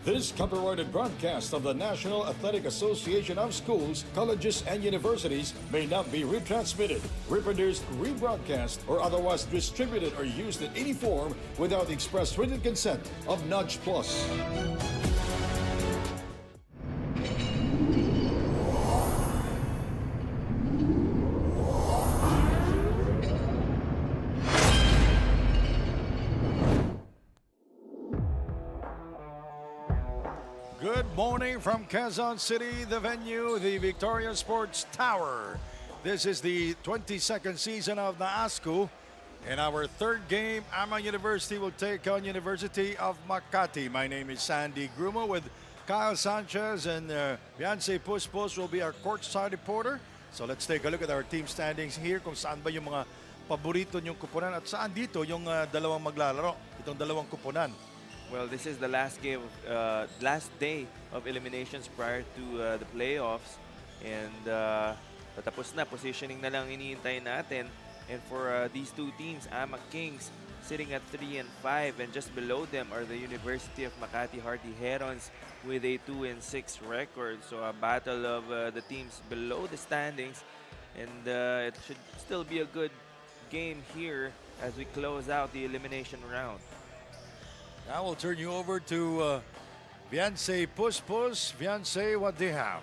This copyrighted broadcast of the National Athletic Association of Schools, Colleges, and Universities may not be retransmitted, reproduced, rebroadcast, or otherwise distributed or used in any form without the express written consent of Nudge Plus. Good morning from Quezon City, the venue, the Victoria Sports Tower. This is the 22nd season of NAASCU. In our third game, AMA University will take on University of Makati. My name is 𝐍𝐶 with Kyle Sanchez, and Fiance Puspos will be our courtside reporter. So let's take a look at our team standings here, kung saan ba yung mga paborito niyong kupunan at saan dito yung dalawang maglalaro, itong dalawang kupunan. Well, this is the last game, last day of eliminations prior to the playoffs, and tatapos na, positioning na lang iniintay natin. And for these two teams, AMA Kings sitting at 3 and 5, and just below them are the University of Makati Hardy Herons with a 2 and 6 record. So a battle of the teams below the standings, and it should still be a good game here as we close out the elimination round. Now we'll turn you over to Fiance Puspos. Fiance, what do you have?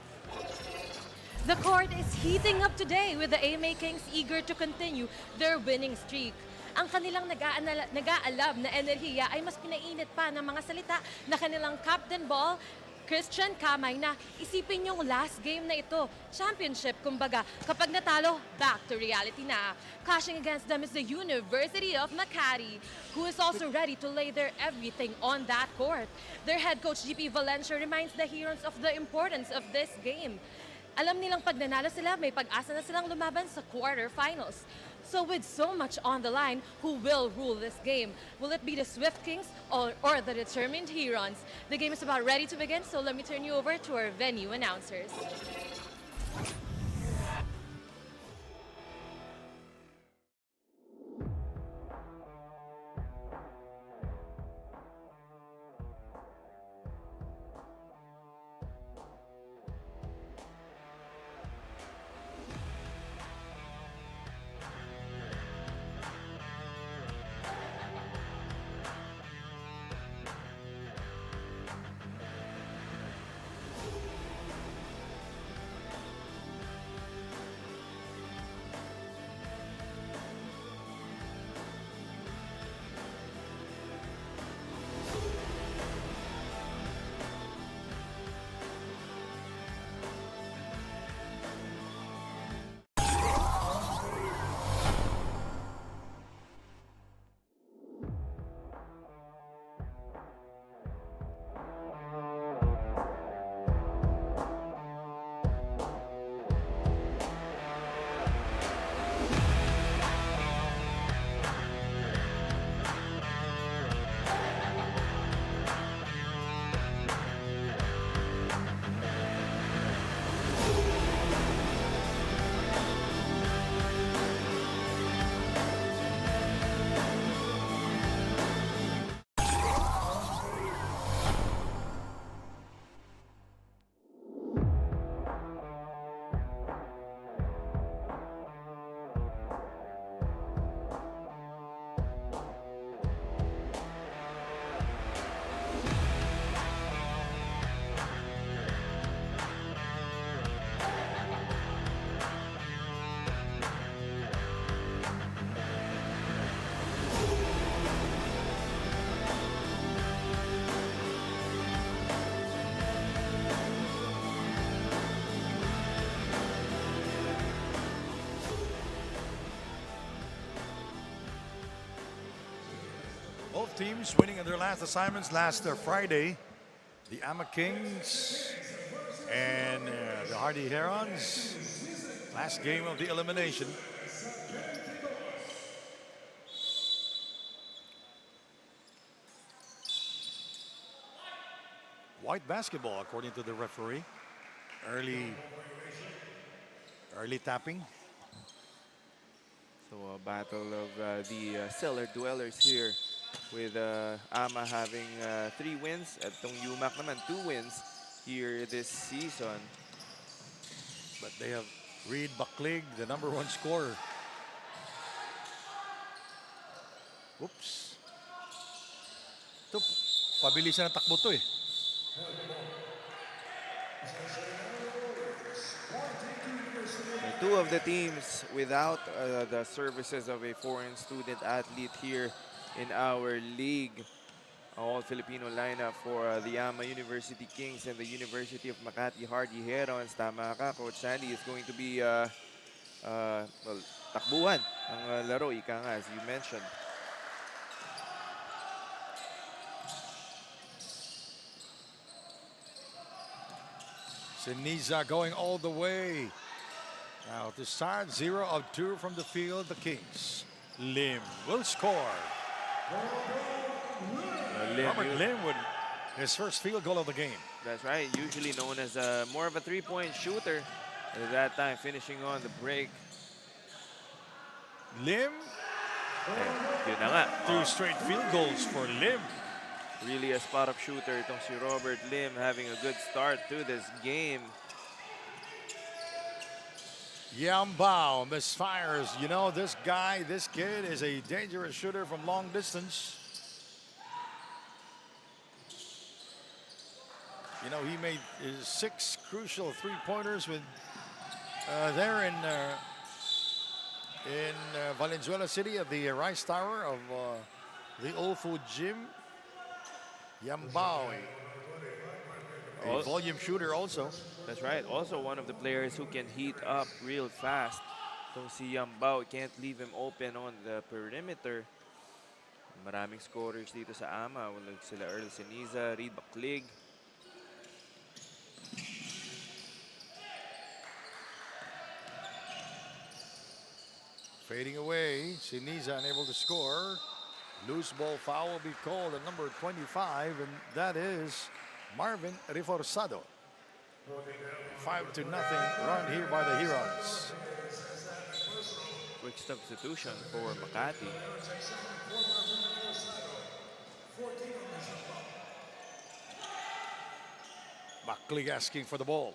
The court is heating up today with the AMA Kings eager to continue their winning streak. Ang kanilang nag-aalab na enerhiya ay mas pinainit pa ng mga salita na kanilang captain ball, Christian Kamay, na isipin yung last game na ito. Championship, kumbaga. Kapag natalo, back to reality na. Clashing against them is the University of Makati, who is also ready to lay their everything on that court. Their head coach, GP Valencia, reminds the Herons of the importance of this game. Alam nilang pag nanalo sila, may pag-asa na silang lumaban sa quarterfinals. So with so much on the line, who will rule this game? Will it be the Swift Kings or the determined Herons? The game is about ready to begin, so let me turn you over to our venue announcers. Both teams winning in their last assignments last Friday. The AMA Kings and the Hardy Herons. Last game of the elimination. White basketball, according to the referee. Early tapping. So a battle of the cellar dwellers here with AMA having 3 wins at tong UMAK naman 2 wins here this season. But they have 𝐍𝐸ᴅᴇ, the #1 scorer. Oops. Ito, pabilisan ng takbo to eh. And 2 of the teams without the services of a foreign student athlete here in our league. All Filipino lineup for the AMA University Kings and the University of Makati Hardy Herons. Tama ka, Coach Sandy, is going to be well, takbuhan ang laro, ika nga, as you mentioned. Sinisa going all the way. Now to start, 0 of 2 from the field, the Kings. Lim will score. Robert Lim with his first field goal of the game. That's right, usually known as more of a 3-point shooter. At that time, finishing on the break. Lim, Yun na nga. 2 straight field goals for Lim. Really a spot-up shooter itong si Robert Lim, having a good start to this game. Yambao misfires. You know, this kid is a dangerous shooter from long distance. You know, he made his 6 crucial 3-pointers with there in Valenzuela City at the Rice Tower of the Old Food Gym. Yambao, a volume shooter also. That's right. Also one of the players who can heat up real fast. Itong si Yambao, can't leave him open on the perimeter. Maraming scorers dito sa AMA. Sila Earl Seniza, 𝐍𝐸ᴅᴇ. Fading away, Seniza unable to score. Loose ball foul will be called at number 25, and that is Marvin Reforzado. 5-0 run here by the Herons. Quick substitution for Makati. 𝐍𝐸ᴅ asking for the ball.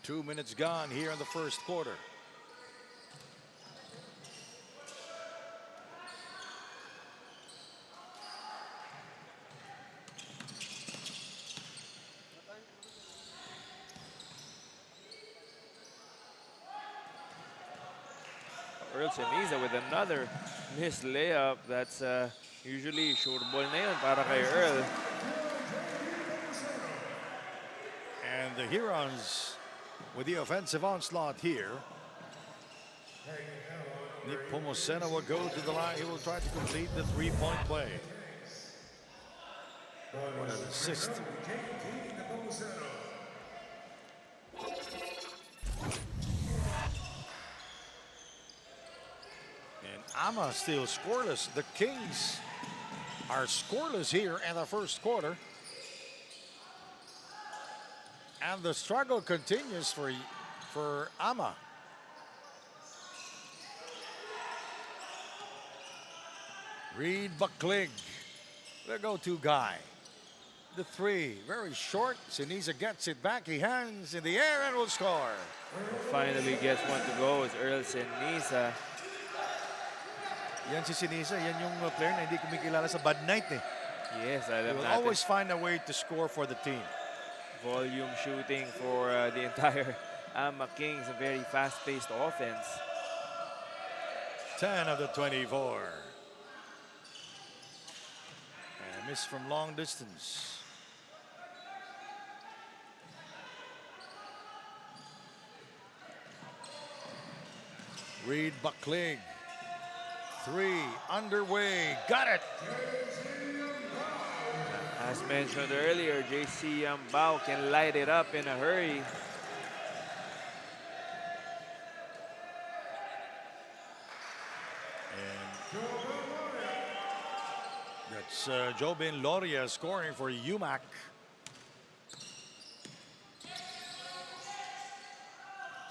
Two minutes gone here in the first quarter. Earl Seniza with another missed layup. That's usually sure ball na yun para kay Earl. And the Herons with the offensive onslaught here. Nepomuceno will go to the line. He will try to complete the 3-point play. What an assist. And AMA still scoreless. The Kings are scoreless here in the first quarter. And the struggle continues for AMA. 𝐍𝐸ᴅᴇ, the go-to guy. The 3, very short. Seniza gets it back. He hands in the air and will score. Finally gets one to go is Earl Seniza. Yan si Seniza, yan yung player na hindi kumikilala sa bad night eh. Yes, He alam will natin. always find a way to score for the team. Volume shooting for the entire AMA Kings, a very fast-paced offense. 10 of the 24. And a miss from long distance. 𝐍𝐸ᴅᴇ, 3 underway, got it. As mentioned earlier, JC Yambao can light it up in a hurry. That's 𝐍괜ᴅญ่scoring for UMAK.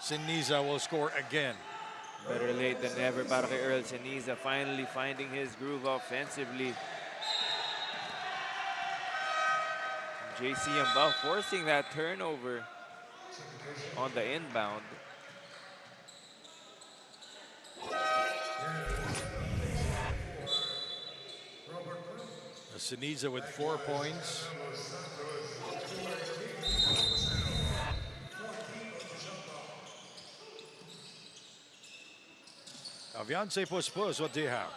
𝐍𝐀𝐀𝐒𝐒 will score again. Better late than never para kay 𝐍𝐁𝐻 finally finding his groove offensively. JC Yambao forcing that turnover on the inbound. 𝐍𝐁𝐻 with 4 points. Aviance Puspus, what do you have?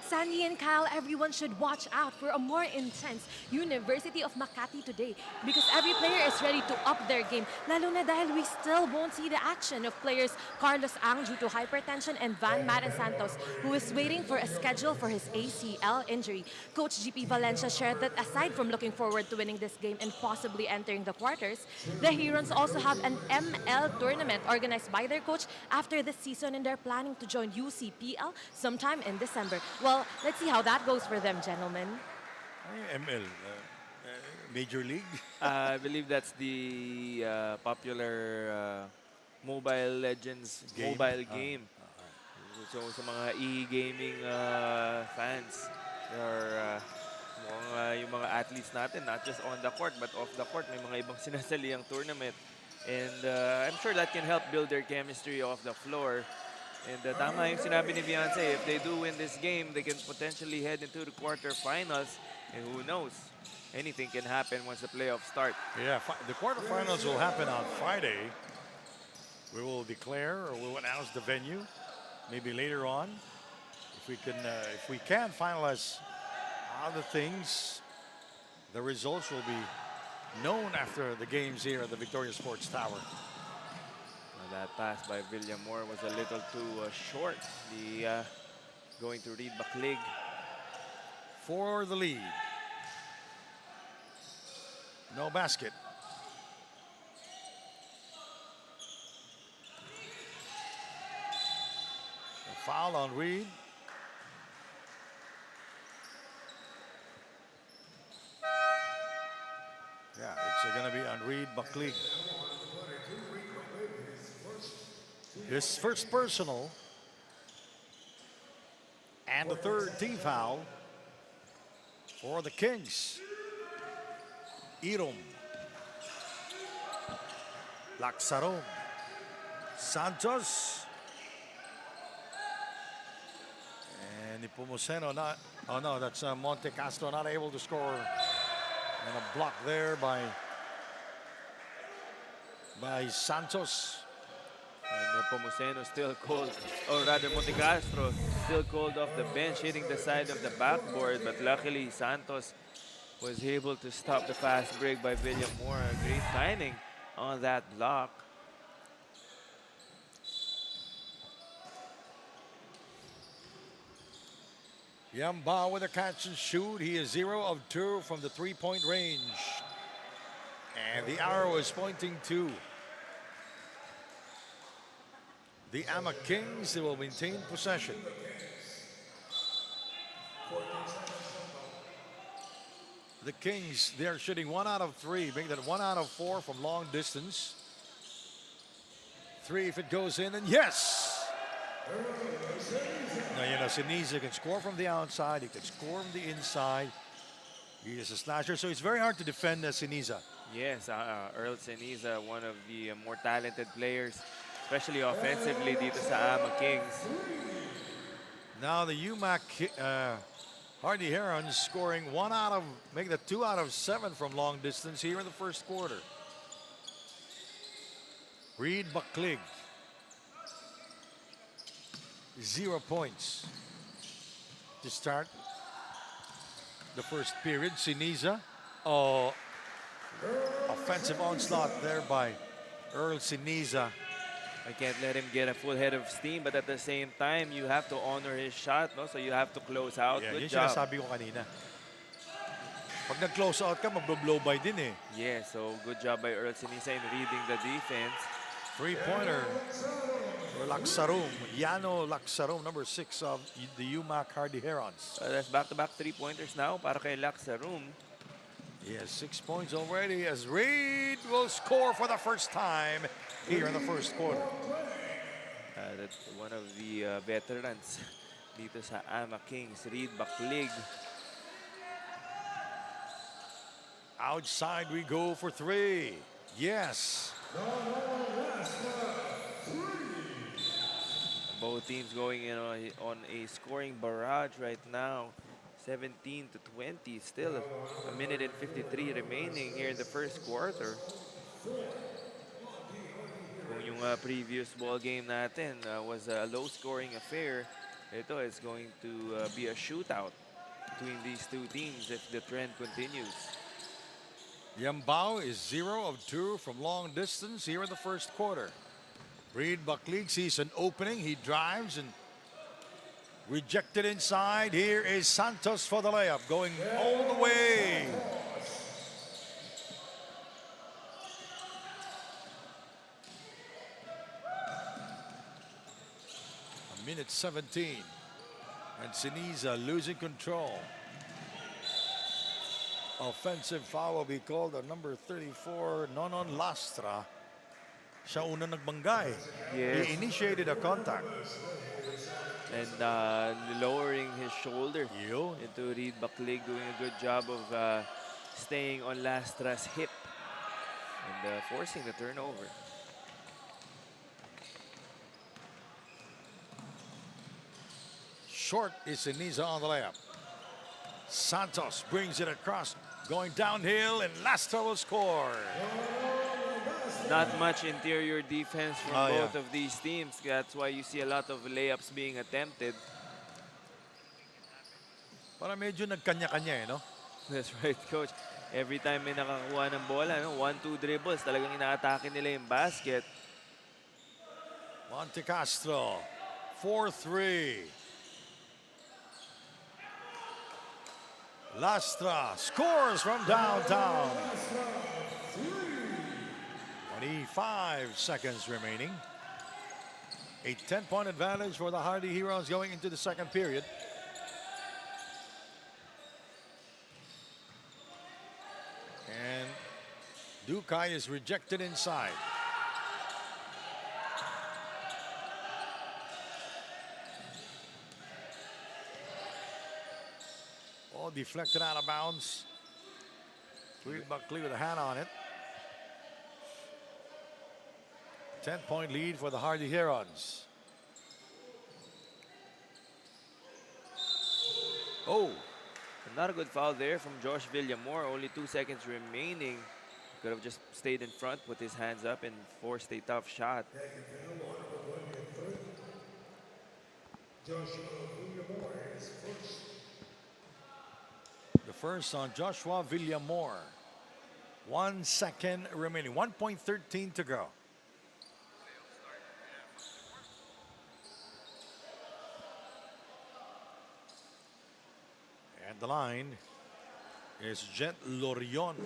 Sandy and Kyle, everyone should watch out for a more intense University of Makati today because every player is ready to up their game. Lalo na dahil we still won't see the action of players Carlos Ang due to hypertension and Van Maren Santos, who is waiting for a schedule for his ACL injury. Coach GP Valencia shared that aside from looking forward to winning this game and possibly entering the quarters, the Herons also have an ML tournament organized by their coach after this season, and they're planning to join UCPL sometime in December. Well, let's see how that goes for them, gentlemen. ML, Major League? I believe that's the popular Mobile Legends Game? mobile game. So sa mga e-gaming fans, there are yung mga athletes natin, not just on the court but off the court, may mga ibang sinasaliang tournament. And I'm sure that can help build their chemistry off the floor. And tama yung sinabi ni Beyonce, if they do win this game, they can potentially head into the quarterfinals. And who knows, anything can happen once the playoffs start. Yeah, the quarterfinals will happen on Friday. We will declare, or we will announce the venue, maybe later on. If we can finalize other things, the results will be known after the games here at the Victoria Sports Tower. That pass by 𝐍𝐜ᴅ was a little too short. Going to 𝐍𝐷 For the lead. No basket. A foul on Reed. Yeah, it's going to be on 𝐍𝐷. His first personal and the third team foul for the Kings. Irom, Laxaro, Santos, and 𝐍𝐿 not. Oh no, that's Monte Castro not able to score, and a block there by Santos. And 𝐍𝐿 still cold, or rather Monte Castro still cold off the bench, hitting the side of the backboard. But luckily Santos was able to stop the fast break by 𝐍𝐿𝐅. Great timing on that block. Yambao with a catch and shoot. He is 0 of 2 from the three-point range. And the arrow is pointing to the UMAK Kings. They will maintain possession. The Kings, they're shooting 1 out of 3, making that 1 out of 4 from long distance. 3 if it goes in, and yes! Now, you know, 𝐍𝐁𝐻 can score from the outside, he can score from the inside. He is a slasher, so it's very hard to defend 𝐍𝐁𝐻. Yes, 𝐍𝐿 one of the more talented players, especially offensively dito sa UMAK Kings. Now the UMAK Hardy Herons scoring making it 2 out of 7 from long distance here in the first quarter. 𝐍𝐷 0 points to start the first period. 𝐍𝐁𝐻, offensive onslaught there by 𝐍𝐿. I can't let him get a full head of steam, but at the same time, you have to honor his shot, no? So you have to close out. Yeah, Good yun job. sinasabi ko kanina. Pag nag-close out ka, mag-blow by din eh. Yeah, so good job by 𝐍𝐿 in reading the defense. Three-pointer or 𝐍𝐀𝐀𝐒𝐒𝐿, number 6 of the UMAK Hardy Herons. That's back-to-back three-pointers now para kay 𝐍𝐀𝐀𝐒𝐿. He has 6 points already as Reed will score for the first time here in the first quarter. That's one of the veterans dito sa AMA Kings, 𝐍𝐁𝐀𝐀𝐒𝐒. Outside we go for 3. Yes. Both teams going in on a scoring barrage right now. 17-20, still a minute and 53 remaining here in the first quarter. Kung yung previous ball game natin was a low-scoring affair, ito is going to be a shootout between these two teams if the trend continues. 𝐍𝐜ᴅ is 0 of 2 from long distance here in the first quarter. 𝐍𝐸₡ sees an opening. He drives and rejected inside. Here is Santos for the layup, going all the way. A minute 17. And Siniza losing control. Offensive foul will be called on number 34, Nonon Lastra. Siya una nagbangga eh. Yes. He initiated a contact. And lowering his shoulder Yun. into 𝐍𝐸₡, doing a good job of staying on Lastra's hip and forcing the turnover. Short is Siniza on the layup. Santos brings it across, going downhill, and Lastra will score. Not much interior defense from both yeah. of these teams. That's why you see a lot of layups being attempted. Para medyo nagkanya-kanya eh, no? That's right, Coach. Every time may nakakuha ng bola, 1-2 dribbles, talagang inaatake nila yung basket. Monte Castro, 4-3. Lastra scores from downtown. 25 seconds remaining. A 10-point advantage for the Hardy Herons going into the second period. And Dukai is rejected inside. All deflected out of bounds. 𝐍𝐸₡ with a hand on it. 10-point lead for the Hardy Herons. Oh, Not a good foul there from Josh Villamor. Only 2 seconds remaining. Could have just stayed in front, put his hands up, and forced a tough shot. the first on Joshua Villamor. 1 second remaining. 1.13 to go. And the line is Jet Lorion.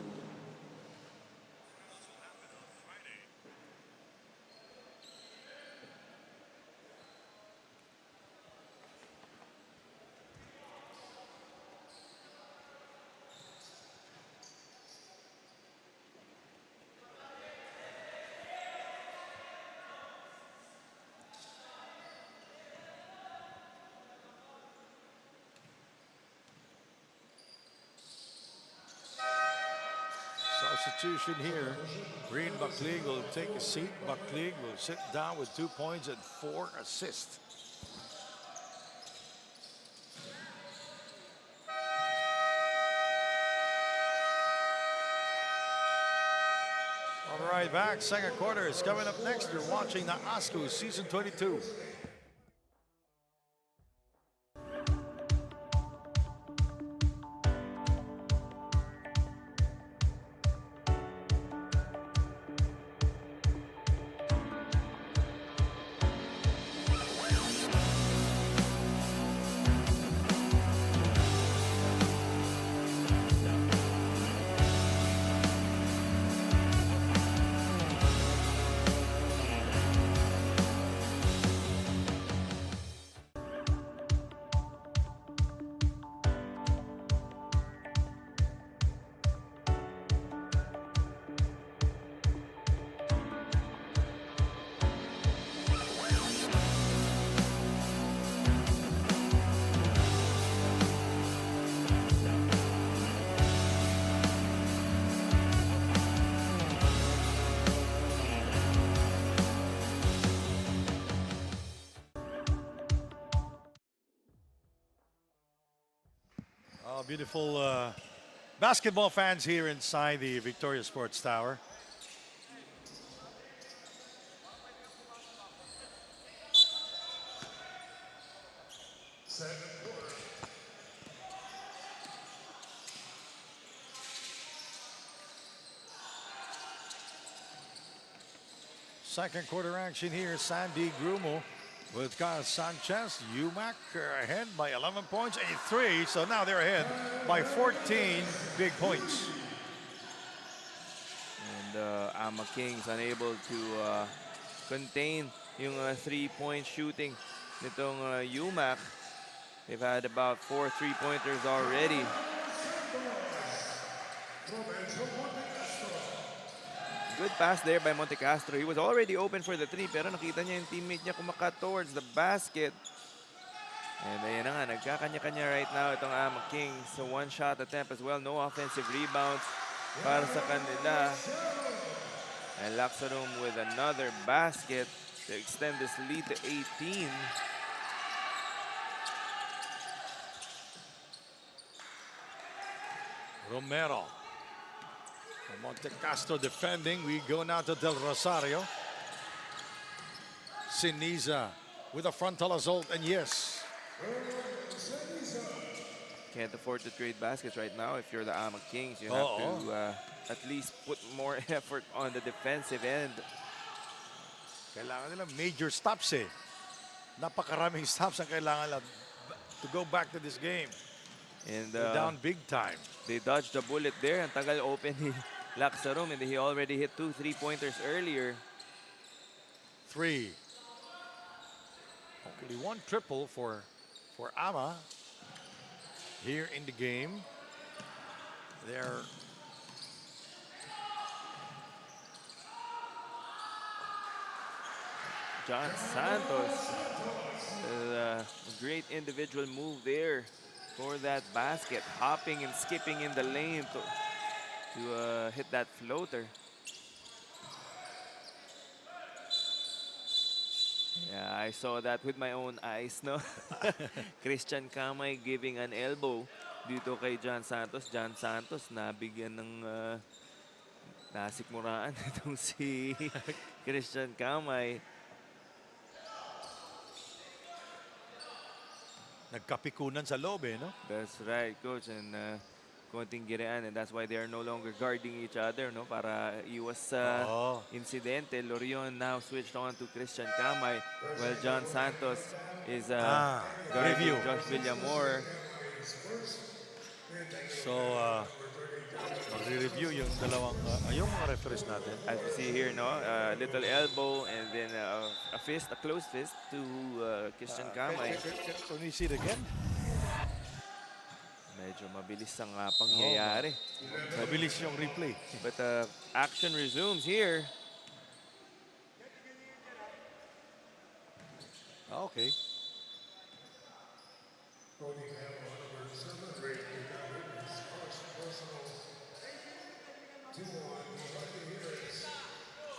Substitution here. 𝐸₡ will take a seat. 𝐸₡ will sit down with 2 points and 4 assists. All right, back. Second quarter is coming up next. You're watching the NAASCU Season 22. Beautiful basketball fans here inside the Victoria Sports Tower. Second quarter action here. 𝐍𝐀𝐀𝐒𝐒 with Kyle Sanchez. UMAK ahead by 11 points, 8-3. So now they're ahead by 14 big points. And AMA Kings unable to contain yung three-point shooting nitong UMAK. They've had about 4 3-pointers already. Good pass there by Monte Castro. He was already open for the three, pero nakita niya yung teammate niya kumakat towards the basket. And ayan na nga, nagkakanya-kanya right now itong AMA Kings. So one shot attempt as well. No offensive rebounds para sa kanila. And 𝐍𝐀𝐀𝐒𝐒 with another basket to extend this lead to 18. Romero. Monte Castro defending. We go now to Del Rosario. Siniza with a frontal assault, and yes. Can't afford to trade baskets right now. If you're the AMA Kings, you have to at least put more effort on the defensive end. Kailangan nila major stops eh. Napakaraming stops ang kailangan nila to go back to this game. And They're down big time. they dodged the bullet there. Ang tagal open ni 𝐍𝐀𝐀𝐒𝐒, and he already hit 2 3-pointers earlier. 3. Only one triple for AMA here in the game. They're John Santos, a great individual move there for that basket, hopping and skipping in the lane to hit that floater. Yeah, I saw that with my own eyes, no? 𝐶hristian_𝐶ammay giving an elbow dito kay John Santos. John Santos nabigyan ng nasikmuraan itong si 𝐶hristian_𝐶ammay. nagkapikunan sa loob eh, no? That's right, coach. And konting giraan, and that's why they are no longer guarding each other, no? Para iwas insidente. Lorion now switched on to 𝐶hristian_𝐶ammay, while John Santos is guarding Josh Villamor. So, magre-review yung dalawang, yung mga referees natin. As we see here, no? A little elbow and then a fist, a closed fist to 𝐶hristian_𝐶ammay. Can we see it again? Medyo mabilis ang pangyayari. Mabilis yung replay. But action resumes here. Okay.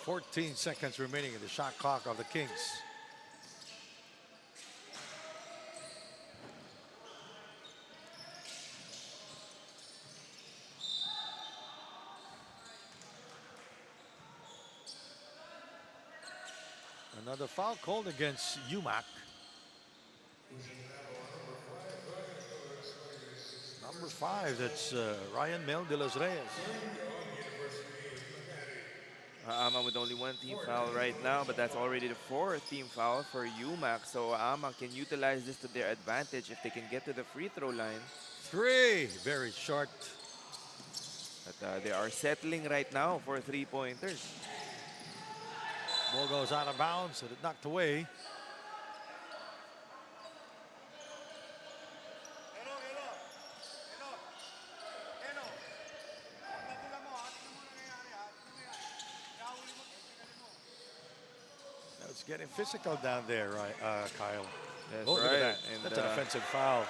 "14 seconds remaining in the shot clock of the Kings." Another foul called against UMAK. Number 5, that's Ryan Mel de los Reyes. AMA with only one team foul right now, but that's already the 4th team foul for UMAK. So AMA can utilize this to their advantage if they can get to the free throw line. 3, very short. But they are settling right now for 3-pointers. Ball goes out of bounds, and it knocked away. It's getting physical down there, right, Kyle? That's Look at right. that. And That's an offensive foul.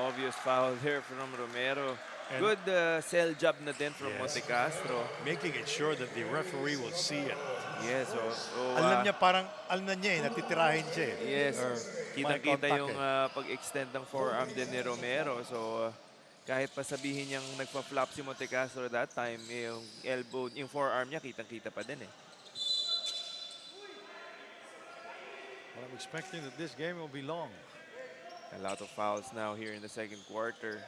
Obvious foul there from Romero. And good sell job na din from Monte Castro. Making it sure that the referee will see it. Yes. Alam niya, parang alam na niya eh, natitirahin siya eh. Yes. Or Kitang-kita contact yung pag-extend ng forearm din ni Romero. So, kahit pa sabihin niyang nagpa-flop si Montecastro that time, yung elbow, yung forearm niya, kitang-kita pa din eh. Well, I'm expecting that this game will be long. A lot of fouls now here in the second quarter.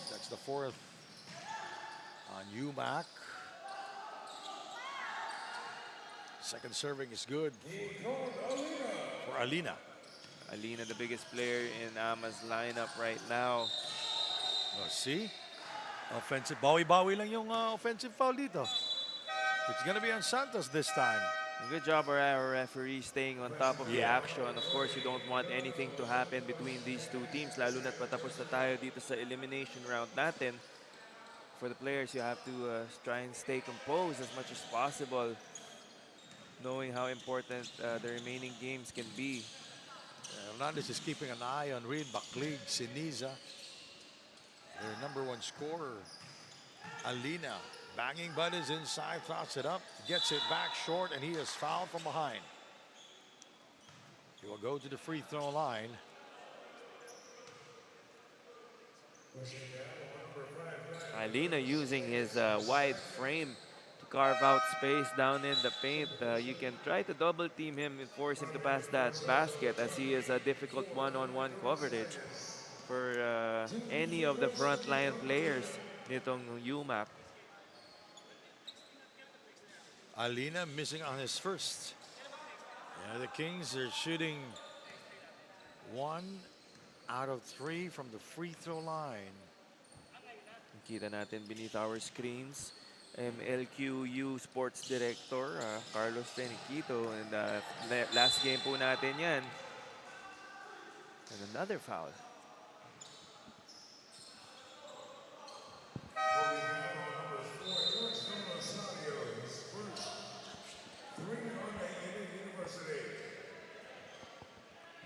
That's the fourth on UMAK. Second serving is good for Alina. Alina, the biggest player in AMA's lineup right now. Oh, see? Offensive. Bawi-bawi lang yung offensive foul dito. It's gonna be on Santos this time. Good job our referee staying on top of the action. Of course, you don't want anything to happen between these two teams. Lalo na't patapos na tayo dito sa elimination round natin. For the players, you have to try and stay composed as much as possible, knowing how important the remaining games can be. Hernandez is keeping an eye on 𝐍𝐜ᴅᴜ 𝐒ᴜᴅᴜ, their #1 scorer. Alina banging buddies inside, throws it up, gets it back short, and he is fouled from behind. He will go to the free throw line. Alina using his wide frame to carve out space down in the paint. You can try to double team him and force him to pass that basket, as he is a difficult one-on-one coverage for any of the frontline players nitong UMAK. Alina missing on his first. Yeah, the Kings are shooting 1 out of 3 from the free throw line. Kita natin beneath our screens, MLQU Sports Director Carlos Feniquito, and last game po natin yan. And another foul.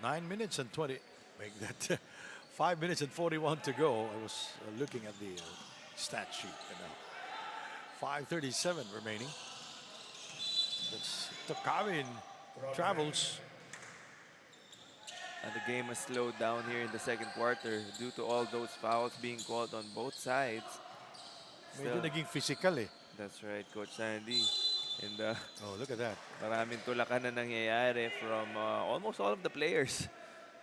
Nine minutes and 20. Make that 5 minutes and 41 to go. I was looking at the stat sheet. 5:37 remaining. That's Tokawin travels. And the game has slowed down here in the second quarter due to all those fouls being called on both sides. Medyo naging physical eh. That's right, Coach Sandy. And oh, look at that. maraming tulakan na nangyayari from almost all of the players.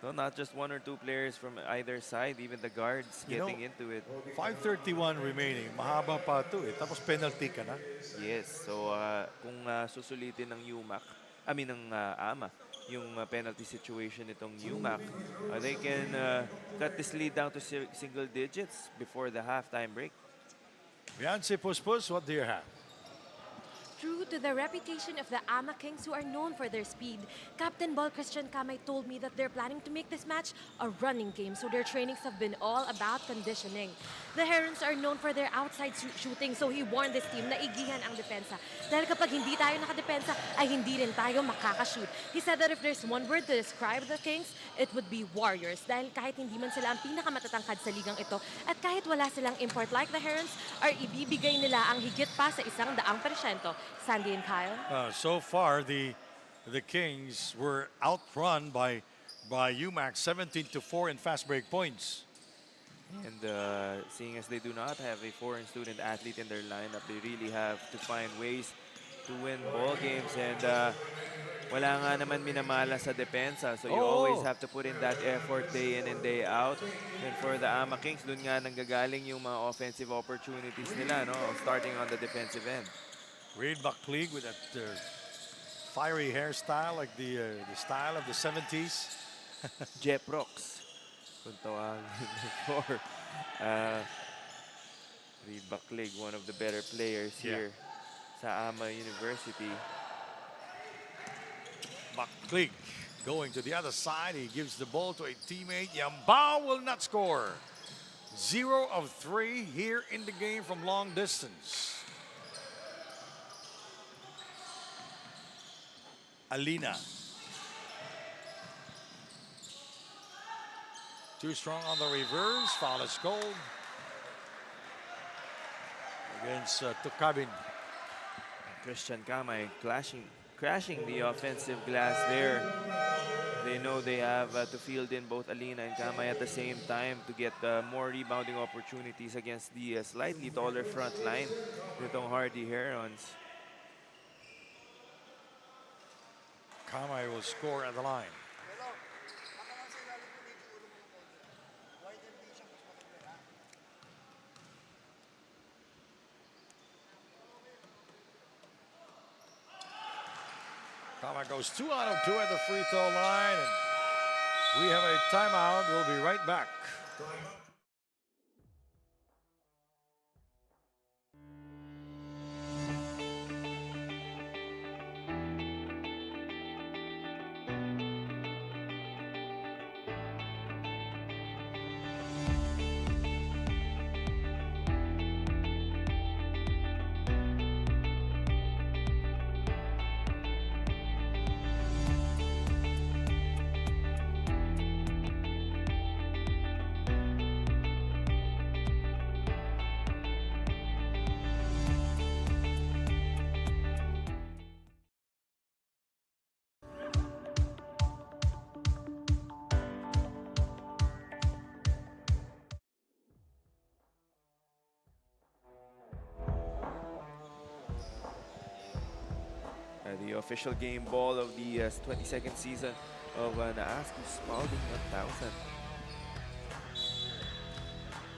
No, not just 1 or 2 players from either side, even the guards getting into it. 5:31 remaining. Mahaba pa ito eh. Tapos penalty ka na. Yes, so kung susulitin ng UMAK, ng AMA, yung penalty situation nitong UMAK, they can cut this lead down to single digits before the halftime break. Beyonce Puspus, what do you have? True to the reputation of the AMA Kings, who are known for their speed, Captain Ball Christian Kamay told me that they're planning to make this match a running game, so their trainings have been all about conditioning. The Herons are known for their outside shooting, so he warned this team na igihan ang depensa. Dahil kapag hindi tayo nakadepensa, ay hindi rin tayo makakashoot. He said that if there's one word to describe the Kings, it would be warriors. Dahil kahit hindi man sila ang pinakamatatangkad sa ligang ito, at kahit wala silang import like the Herons, are ibibigay nila ang higit pa sa 100%. Sandy and Kyle? So far, the Kings were outrun by UMAK 17-4 in fast break points. And seeing as they do not have a foreign student athlete in their lineup, they really have to find ways to win ball games. And wala nga naman minamala sa depensa. So you always have to put in that effort day in and day out. And for the AMA Kings, dun nga nanggagaling yung mga offensive opportunities nila, no? Starting on the defensive end. 𝐍𝐜ᴅᴜ with that fiery hairstyle, like the style of the 70s. Jeff Rocks, kung tawagin for 𝐍𝐜ᴜᴜ, one of the better players here sa AMA University. 𝐍𝐜ᴜᴜ going to the other side. He gives the ball to a teammate. Yambao will not score. 0 of 3 here in the game from long distance. Alina. Too strong on the reverse. Foul is called. against Tukabin. Christian Kamay crashing the offensive glass there. They know they have to field in both Alina and Kamay at the same time to get more rebounding opportunities against the slightly taller front line nitong Hardy Herons. Kamay will score at the line. Kamay goes 2 out of 2 at the free throw line. And we have a timeout. We'll be right back. The official game ball of the 22nd season of NAASCU Spalding 1000.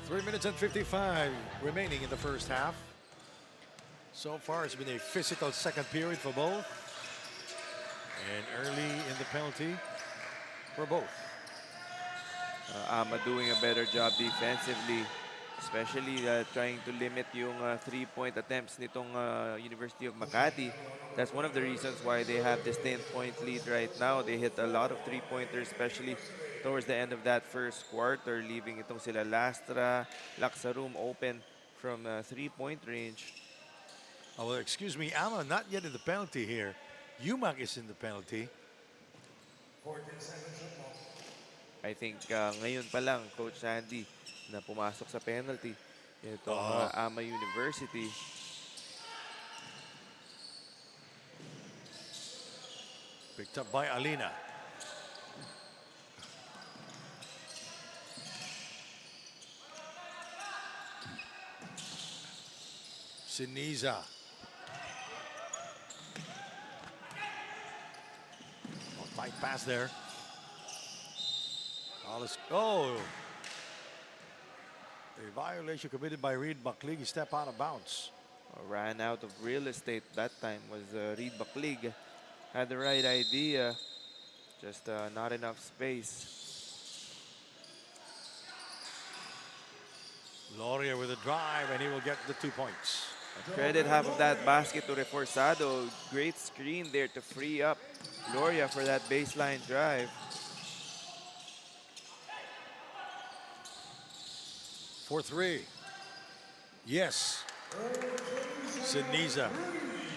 3 minutes and 55 remaining in the first half. So far, it's been a physical second period for both. And early in the penalty for both. AMA doing a better job defensively, especially trying to limit yung 3-point attempts nitong University of Makati. That's one of the reasons why they have this 10-point lead right now. They hit a lot of 3-pointers, especially towards the end of that first quarter, leaving itong sila Lastra, Laksarum open from 3-point range. Oh, well, excuse me, AMA not yet in the penalty here. UMAK is in the penalty. I think ngayon pa lang, Coach Sandy, na pumasok sa penalty. Ito AMA University. Picked up by Alina. Siniza. Oh, tight pass there. Oh! A violation committed by 𝐍𝐴 He stepped out of bounds. Ran out of real estate that time was 𝐍𝐴. Had the right idea, just not enough space. Loria with a drive, and he will get the 2 points. Credit half of that basket to Reforzado. Great screen there to free up Loria for that baseline drive. For 3. Yes. Siniza,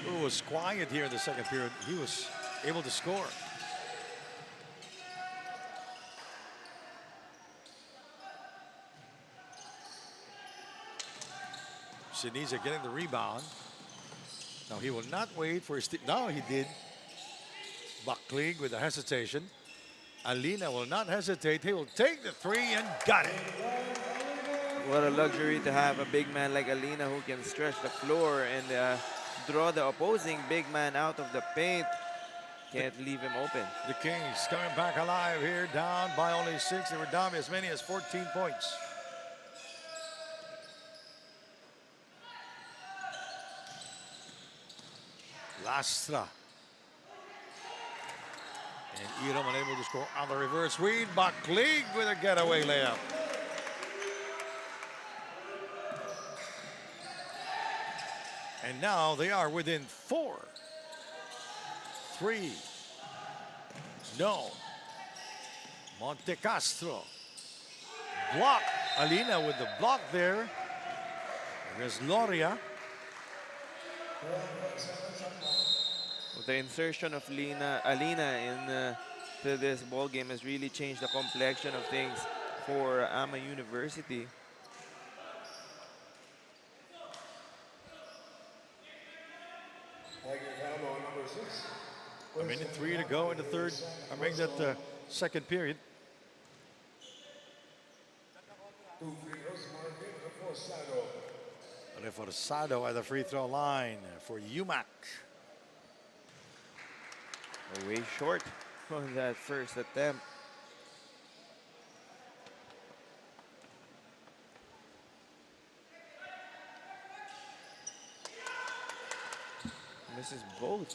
who was quiet here in the second period, he was able to score. Siniza getting the rebound. Now he will not wait for his... Now he did. 𝐍𝐴 with a hesitation. Alina will not hesitate. He will take the 3 and got it. What a luxury to have a big man like Alina who can stretch the floor and draw the opposing big man out of the paint. Can't leave him open. The Kings coming back alive here, down by only 6. They were down as many as 14 points. Lastra. And Iram unable to score on the reverse read. 𝐍𝐴 with a getaway layup. And now they are within 4. 3. No. Montecastro. Block. Alina with the block there. There's Loria. The insertion of Alina in to this ball game has really changed the complexion of things for AMA University. A minute 3 to go in the third. I mean that second period. Reforzado at the free throw line for UMAK. Way short on that first attempt. Misses both.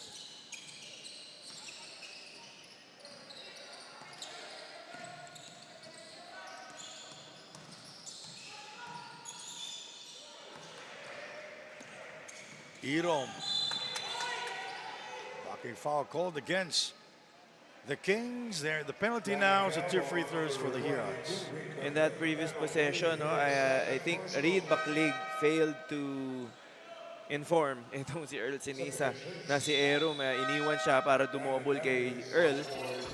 𝐍𝐀𝐀𝐒𝐒. Blocking foul called against the Kings. There, the penalty now is 2 free throws for the HERONS. In that previous possession, no, I think 𝐍𝐀𝐀𝐒𝐒 failed to inform itong si 𝐍𝐸₃ na si Aaron iniwan siya para dumobol kay Earl,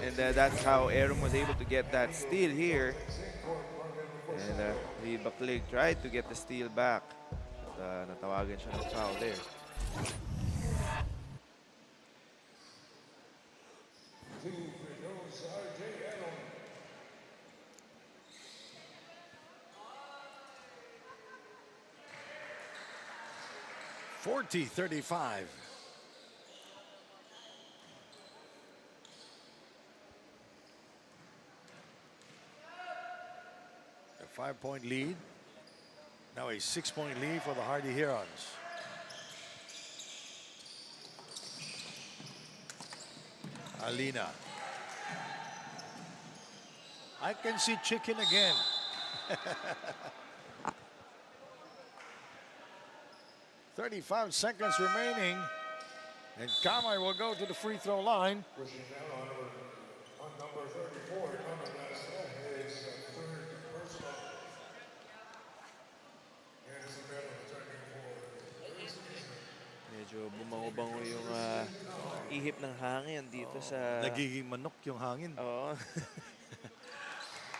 and that's how Aaron was able to get that steal here. And 𝐍𝐸₃ tried to get the steal back. Natawagan siya ng foul there. (40-35). A 5-point lead. Now a 6-point lead for the hardy HERONS. Alina. I can see chicken again. (35 seconds remaining, and Kamay will go to the free throw line. Number 34, his third personal. And is a medal returning for Medyo bumango-bango yung ihip ng hangin dito sa... Nagiging manok yung hangin. Oo.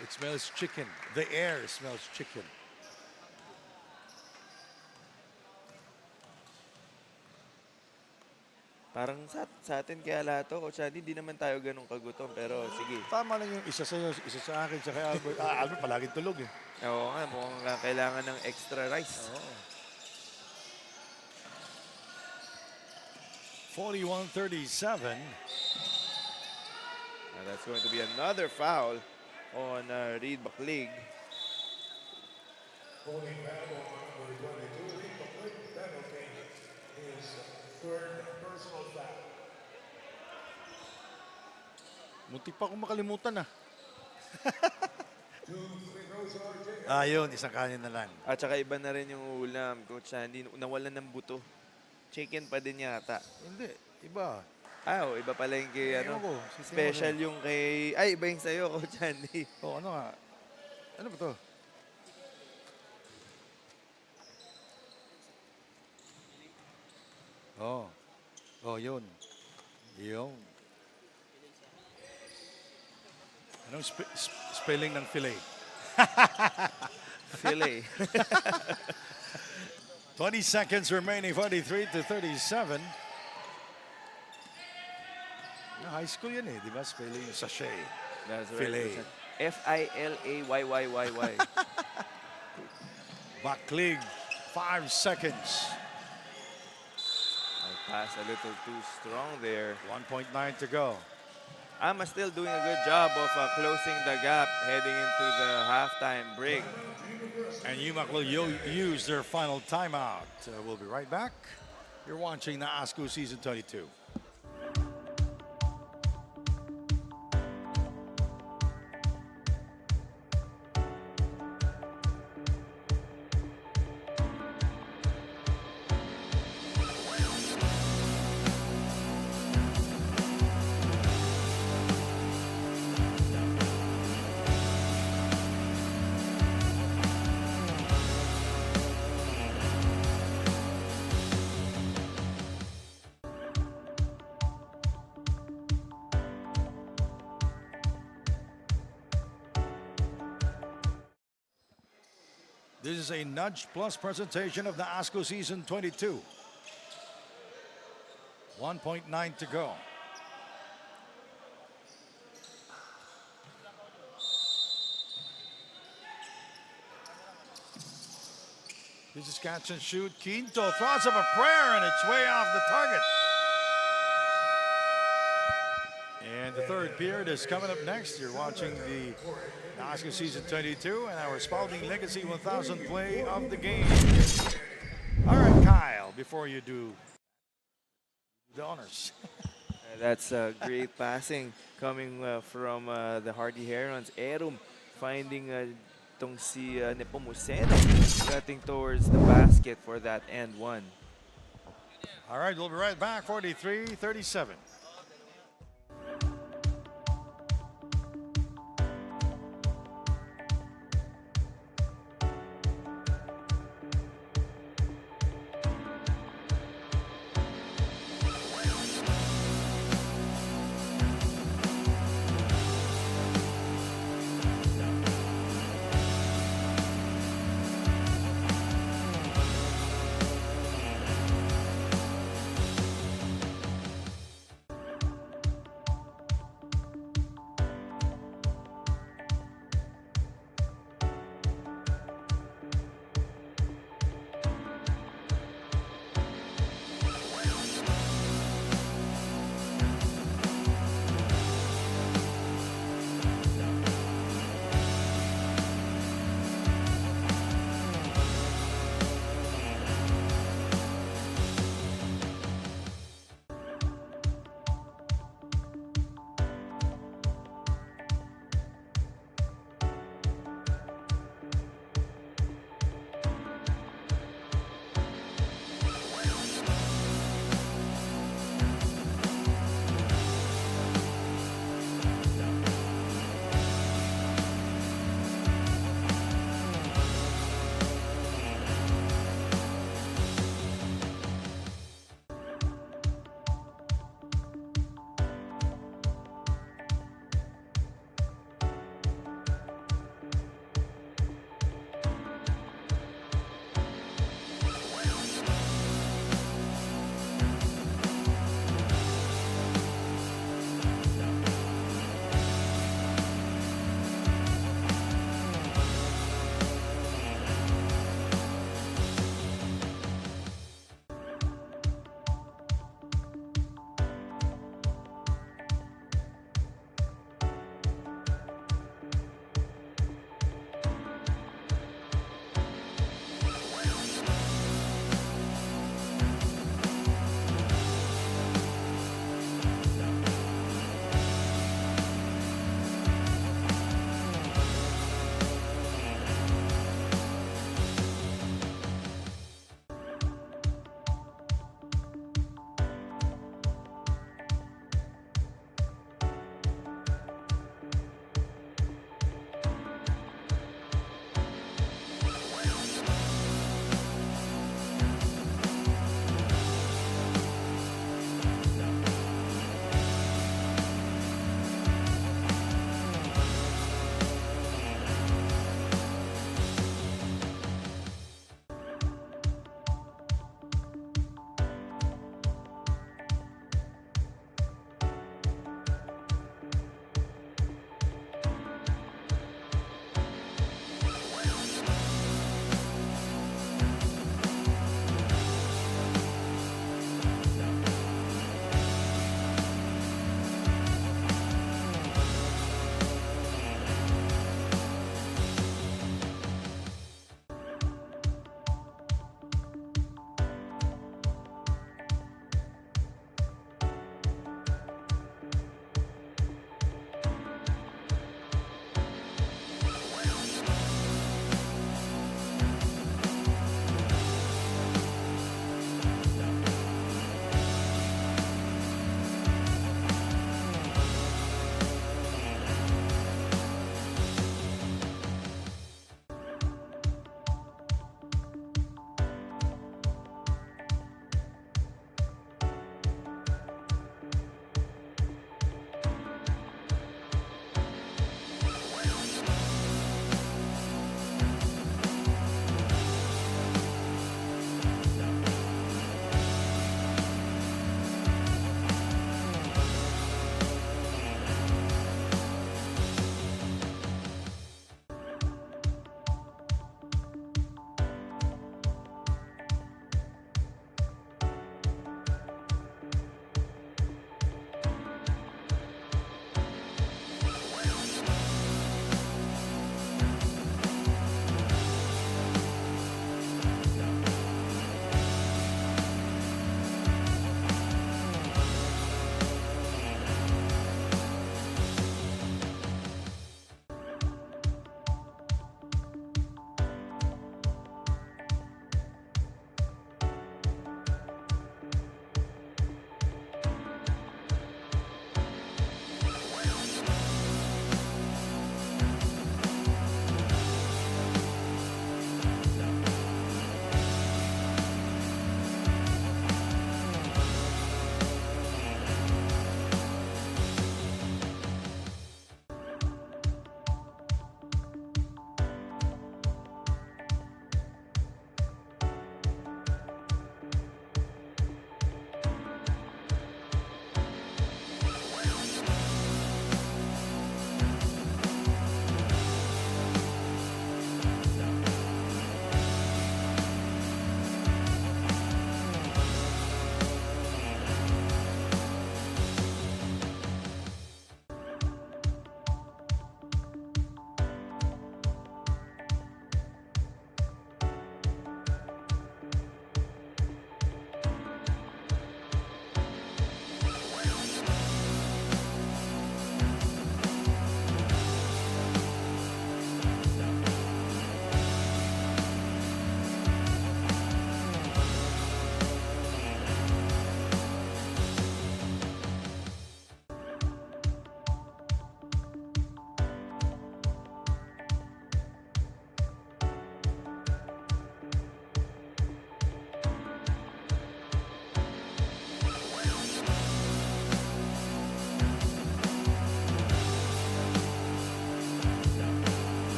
It smells chicken. The air smells chicken. Parang sa atin kaya lahat to, Coach Andy, hindi naman tayo ganun kagutom, pero sige. Tama lang yung isa sa'yo, isa sa akin, sa kay Albert. Albert palaging tulog eh. Oo nga, mukhang kailangan ng extra rice. Oo. 41-37. That's going to be another foul on 𝐍𝐸₃. holding battle on number 22. 𝐍𝐸₃ penalty his third personal foul. Muntik pa akong makalimutan ah. 2 free throws are Yun, isang kanin na lang. At saka iba na rin yung ulam, Coach Andy. Nawalan ng buto. Chicken pa din yata. Hindi, iba. Iba pala yung kay, Ewan ko, special yung kay... Ay, iba yung sa'yo, Coach Andy. Ano nga? Ano ba to? Yun. Yun. Anong spelling ng filet? Filet. 20 seconds remaining, 43-37. High school yun eh, di ba? Spelling yung sachet. That's right. Filet. F-I-L-A-Y-Y-Y-Y. 𝐍𝐸₃, 5 seconds. I pass a little too strong there. 1.9 to go. AMA still doing a good job of closing the gap heading into the halftime break. And UMAK will use their final timeout. We'll be right back. You're watching NAASCU Season 22. This is a Nudge Plus presentation of the NAASCU Season 22. 1.9 to go. This is catch and shoot. Quinto throws up a prayer and it's way off the target. And the third period is coming up next. You're watching the NAASCU Season 22 and our Spalding Legacy 1000 play of the game. All right, Kyle, before you do the honors. That's great passing coming from the Hardy Herons. Erum finding itong si Nepomuceno cutting towards the basket for that and one. All right, we'll be right back. 43-37.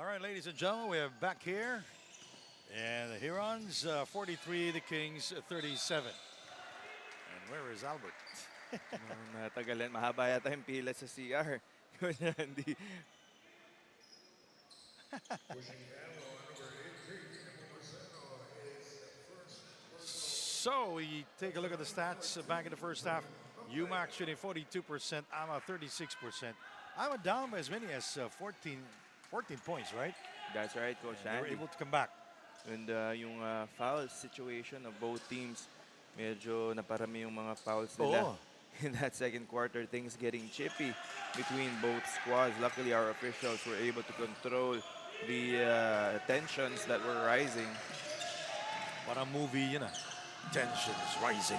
All right, ladies and gentlemen, we are back here. And the Herons, 43, the Kings, 37. And where is Albert? Natagalan. Mahaba yata yung pila sa CR. Hindi. So we take a look at the stats back in the first half. UMAK shooting 42%, AMA 36%. AMA down by as many as 14 points, right? That's right, Coach They were Andy. able to come back. And yung foul situation of both teams, medyo naparami yung mga fouls nila. Oo. In that second quarter, things getting chippy between both squads. Luckily, our officials were able to control the tensions that were rising. Parang movie, you know. Tensions rising.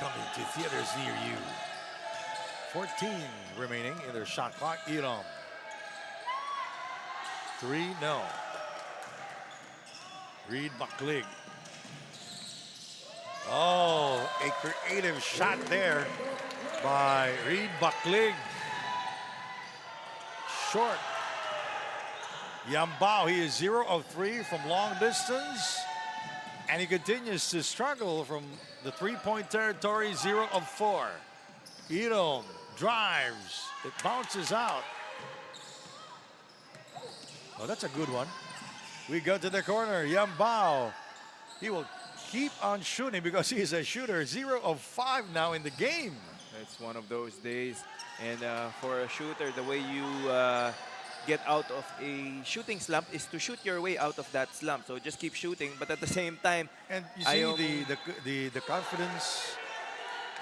Coming to theaters near you. 14 remaining in their shot clock. Iram. 3-0. 𝐍𝐀𝐀𝐒𝐒. Oh, a creative shot there by 𝐍𝐀𝐀𝐒𝐒. Short. 𝐍𝐿, he is 0 of 3 from long distance. And he continues to struggle from the three-point territory, 0 of 4. Iram drives. It bounces out. Oh, that's a good one. We go to the corner. 𝐍𝐿. He will keep on shooting because he is a shooter. 0 of 5 now in the game. It's one of those days. And for a shooter, the way you get out of a shooting slump is to shoot your way out of that slump. So just keep shooting, but at the same time, And you see the confidence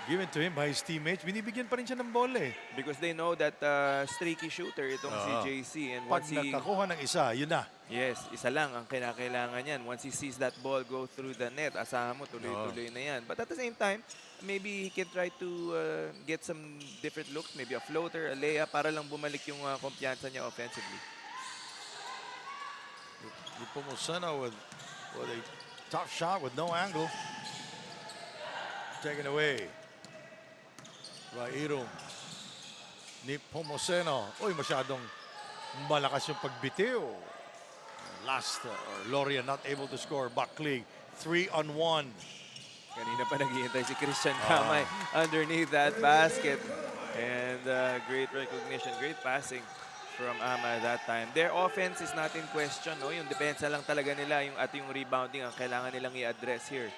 given to him by his teammates. Binibigyan pa rin siya ng bola eh. because they know that streaky shooter itong si JC. And Pag once he, nakakuha ng isa, yun na. yes, isa lang ang kinakailangan yan. Once he sees that ball go through the net, asahan mo tuloy-tuloy na yan. But at the same time, maybe he can try to get some different looks, maybe a floater, a layup, para lang bumalik yung kumpiyansa niya offensively. 𝐍𝐿 with a tough shot with no angle. Taken away by Iram. 𝐍𝐿. Uy, masyadong malakas yung pagbitiw. Last, or Loria not able to score. 𝐍𝐀𝐀𝐒, 3-on-1. Kanina pa naghihintay si Christian Kamay underneath that basket. And great recognition, great passing from AMA that time. Their offense is not in question. No? Yung depensa lang talaga nila at yung rebounding ang kailangan nilang i-address here.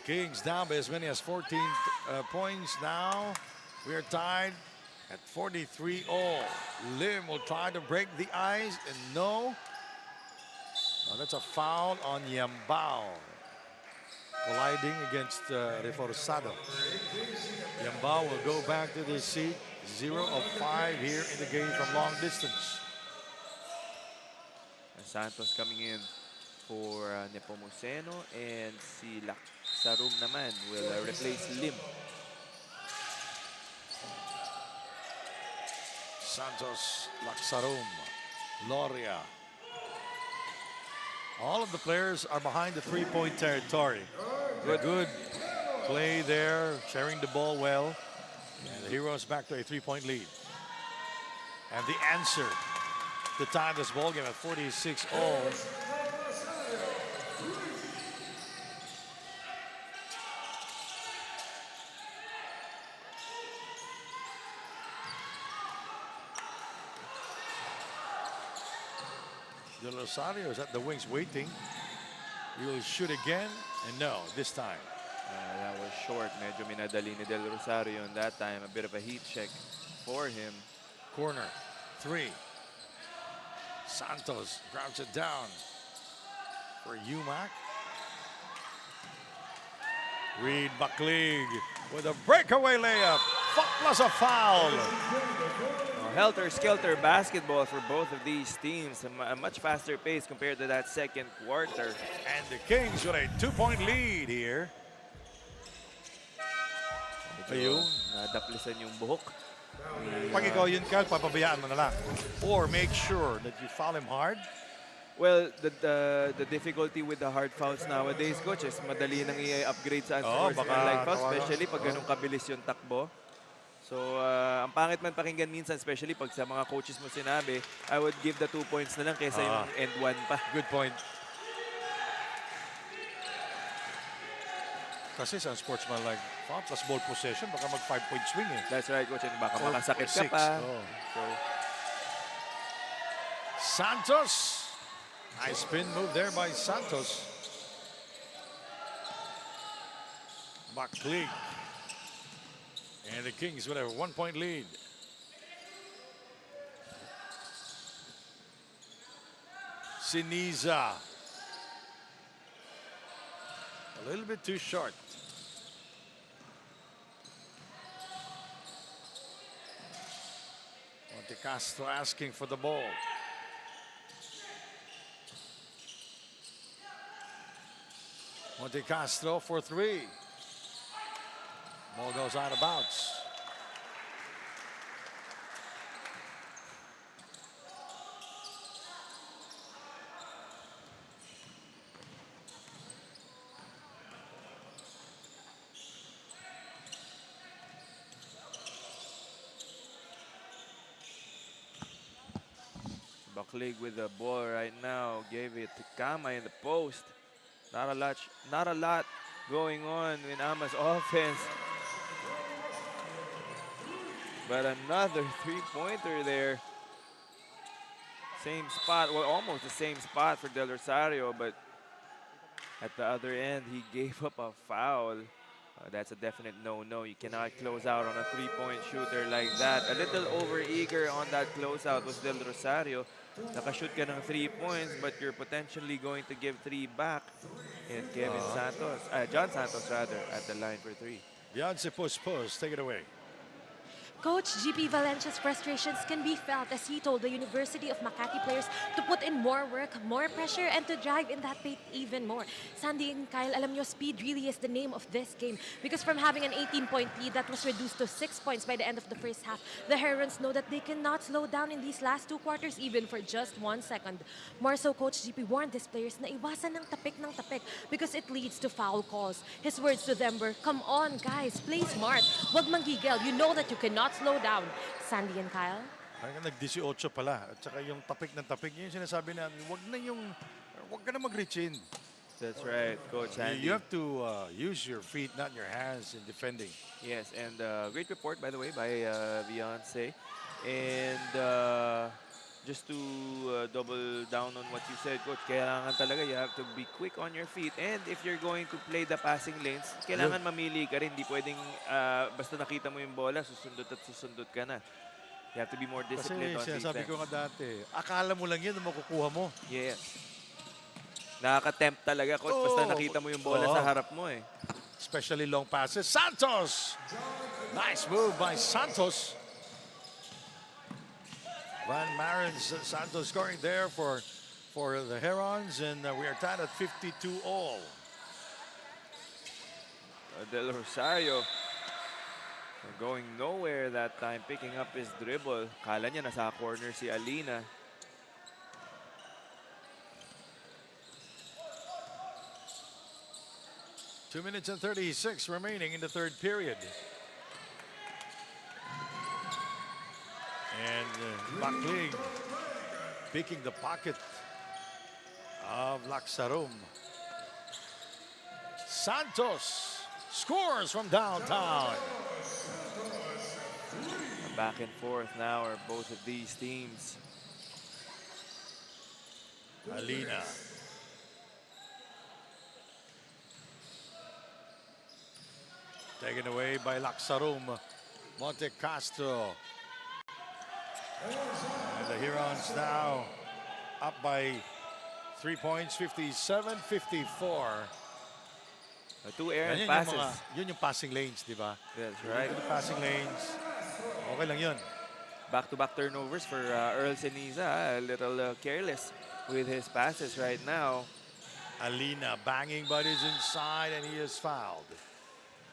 Kings down by as many as 14 points now. We are tied at 43 all. Lim will try to break the ice, and no. Oh, that's a foul on 𝐍𝐿. Colliding against 𝐍𝐿. 𝐍𝐿 will go back to the seat. 0 of 5 here in the game from long distance. And Santos coming in for 𝐍𝐿 and si Laksarum naman will replace Lim. Santos, Laksarum, Loria. All of the players are behind the three-point territory. Good play there, sharing the ball well. And the Heroes back to a three-point lead. And the answer to tie this ball game at 46 all. De Rosario is at the wings waiting. He will shoot again, and no, this time. That was short. Medyo minadali ni Del Rosario on that time. A bit of a heat check for him. Corner, 3. Santos grabs it down for UMAK. 𝐍𝐿𝐶 with a breakaway layup, plus a foul. Helter-skelter basketball for both of these teams. A much faster pace compared to that second quarter. And the Kings with a 2-point lead here. Ayun. Nadaplisan yung buhok. Pag ikaw yun, Cal, papabayaan mo na lang. Or make sure that you foul him hard. Well, the difficulty with the hard fouls nowadays, coach, is madali nang i-upgrade sa unscored baka like foul, especially pag ganun kabilis yung takbo. So, ang pangit man pakinggan minsan, especially pag sa mga coaches mo sinabi, I would give the 2 points na lang kaysa yung end 1 pa. Good point. Kasi sa sportsman-like plus ball possession, baka mag 5-point swing eh. That's right, Coach. And baka Or makasakit ka 6. pa. Oh. So, Santos. Nice spin move there by Santos. McLeod. And the Kings would have a 1-point lead. Siniza. A little bit too short. Monte Castro asking for the ball. Monte Castro for 3. Ball goes out of bounds. McLeod with the ball right now. Gave it to Kama in the post. Not a lot going on in Ama's offense. But another three-pointer there. Same spot, well, almost the same spot for Del Rosario, but at the other end, he gave up a foul. That's a definite no-no. You cannot close out on a three-point shooter like that. A little over-eager on that closeout was Del Rosario. Nakashoot ka ng 3 points, but you're potentially going to give 3 back. And John Santos rather, at the line for 3. Beyonce post, take it away. Coach GP Valencia's frustrations can be felt as he told the University of Makati players to put in more work, more pressure, and to drive in that pace even more. Sandy and Kyle, alam nyo, speed really is the name of this game because from having an 18-point lead that was reduced to 6 points by the end of the first half, the Herons know that they cannot slow down in these last 2 quarters even for just 1 second. More so, Coach GP warned his players na iwasan ng tapik because it leads to foul calls. His words to them were, "Come on, guys, play smart. Wag manggigil. You know that you cannot slow down." Sandy and Kyle? Parang nag-18 pala. At saka yung tapik ng tapik, yun yung sinasabi na, wag ka na mag-reach in. That's right, Coach Sandy. You have to use your feet, not your hands in defending. Yes, and great report, by the way, by Beyonce. And just to double down on what you said, Coach, kailangan talaga you have to be quick on your feet. And if you're going to play the passing lanes, kailangan mamili ka rin. Hindi pwedeng basta nakita mo yung bola, susundot ka na. You have to be more disciplined on defense. Kasi sabi ko nga dati, akala mo lang yun na makukuha mo. Yes. Nakaka-tempt talaga, Coach, basta nakita mo yung bola sa harap mo eh. Especially long passes. Santos! Nice move by Santos. Van Maren's Santos scoring there for the Herons, and we are tied at 52 all. Del Rosario going nowhere that time, picking up his dribble. Kala niya nasa corner si Alina. Two minutes and 36 remaining in the third period. And McLeod picking the pocket of Laksarum. Santos scores from downtown. Back and forth now are both of these teams. Alina. Taken away by Laksarum. Monte Castro. And the Herons now up by 3 points, 57-54. 2 errant Yan passes. Yun yung passing lanes, di ba? That's right. Yung passing lanes, okay lang yun. Back-to-back turnovers for Earl Seniza. A little careless with his passes right now. Alina banging, but is inside, and he is fouled.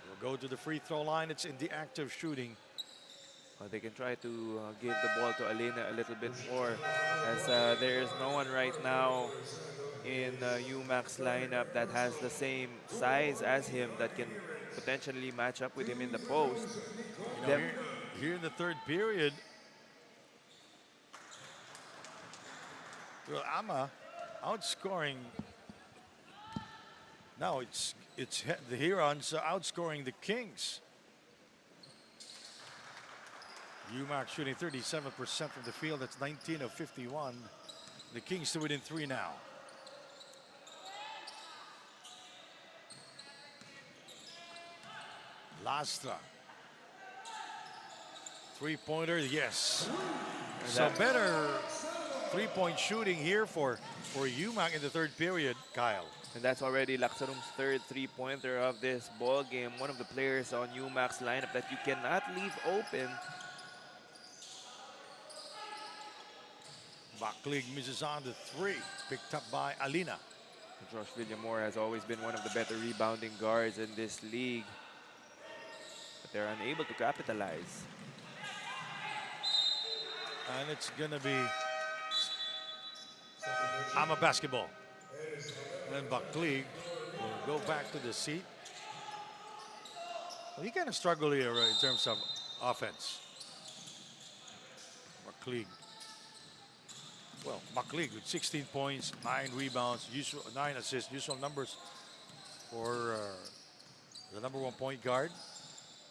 We'll go to the free throw line. It's in the act of shooting. They can try to give the ball to Alina a little bit more, as there is no one right now in UMAK's lineup that has the same size as him that can potentially match up with him in the post. here in the third period. Well, AMA outscoring. Now it's the Herons outscoring the Kings. UMAK shooting 37% from the field. That's 19 of 51. The Kings to within 3 now. Lastra. Three-pointer, yes. So better three-point shooting here for UMAK in the third period, Kyle. And that's already 𝐍𝐿𝐶𝑢𝐪's third three-pointer of this ball game. One of the players on UMAK's lineup that you cannot leave open. 𝐍𝐀𝐀𝐒𝐒 misses on the 3, picked up by Alina. 𝐍𝐿𝐶𝑢𝐪₦ has always been one of the better rebounding guards in this league. But they're unable to capitalize. And it's gonna be AMA basketball. And 𝐍𝐀𝐀𝐒𝐒 will go back to the seat. Well, he kind of struggled here in terms of offense. 𝐍𝐀𝐀𝐒𝐒. Well, 𝐍𝐀𝐀𝐒 with 16 points, 9 rebounds, 9 assists, usual numbers for the #1 point guard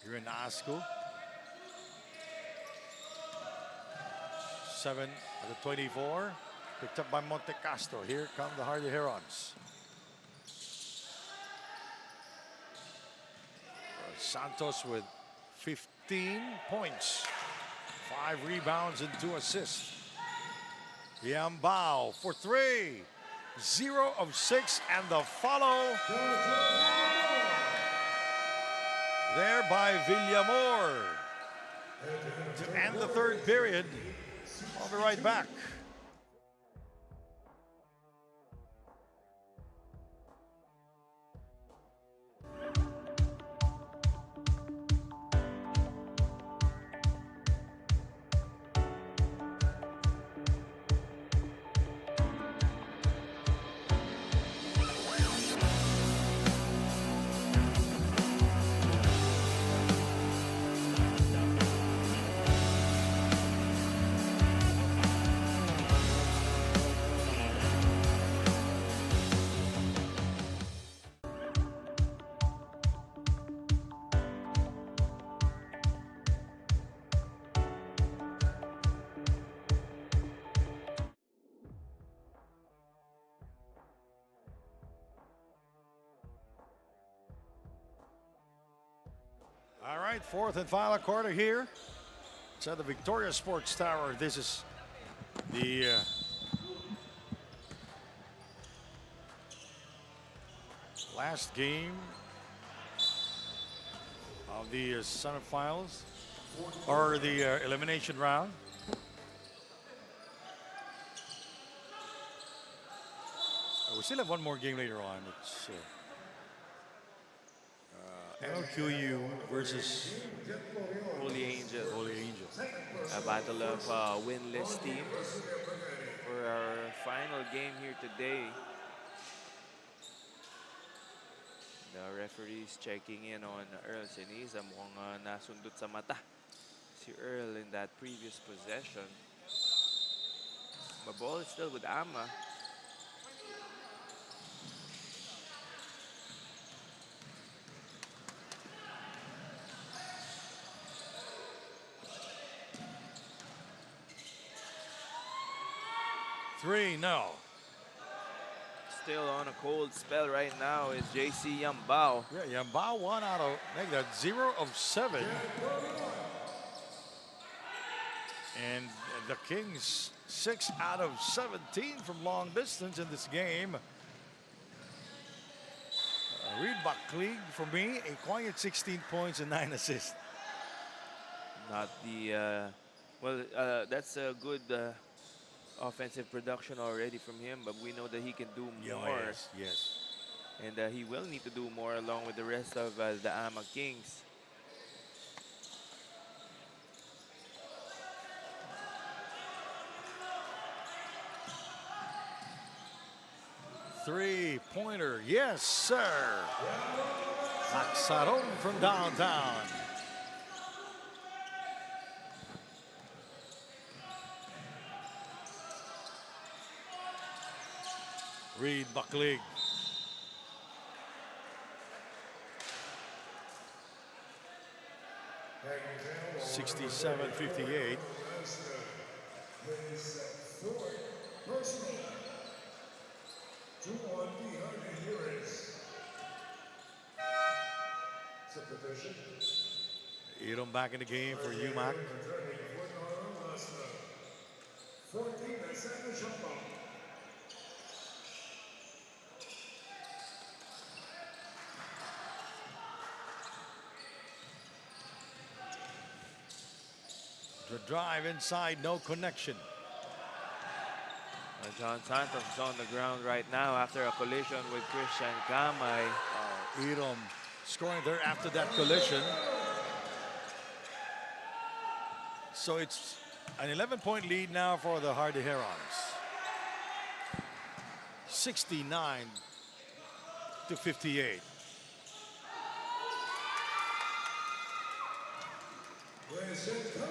here in NAASCU. 7 of the 24, picked up by Monte Castro. Here come the Hardy Herons. Santos with 15 points, 5 rebounds and 2 assists. 𝐍𝐿𝐶𝑢𝐪 for 3, 0 of 6, and the follow there by 𝐍𝐿𝐴 to end the third period. I'll be right back. All right, fourth and final quarter here. It's at the Victoria Sports Tower. This is the last game of the semifinals, or the elimination round. We still have one more game later on. It's NAASCU versus Holy Angel. Holy Angel. A battle of winless teams for our final game here today. The referees checking in on Earl Ceniza. Mukhang nasundot sa mata si Earl in that previous possession. The ball is still with AMA. Three, no. Still on a cold spell right now is JC 𝐍𝐿𝐴. Yeah, 𝐍𝐿𝐴 1 out of, make that 0 of 7. And the Kings 6 out of 17 from long distance in this game. Read 𝐍𝐀𝐀𝐒𝐒 for me, a quiet 16 points and 9 assists. Not the, that's a good offensive production already from him, but we know that he can do more. Yes. And he will need to do more along with the rest of the AMA Kings. Three-pointer, yes, sir. 𝐍𝐿𝐴 from downtown. 𝐍𝐀𝐀𝐒𝐒𝐿. 67-58. His fourth personal 2-1 behind the HERONS. Subdivision. Edom back in the game for UMAK. 14 na jump. The drive inside, no connection. John Santos is on the ground right now after a collision with 𝐍𝐜ⴅᴇ Edom scoring there after that collision. So it's an 11-point lead now for the Hardy Herons. 69-58. 𝐍𝐀𝐀𝐒𝐒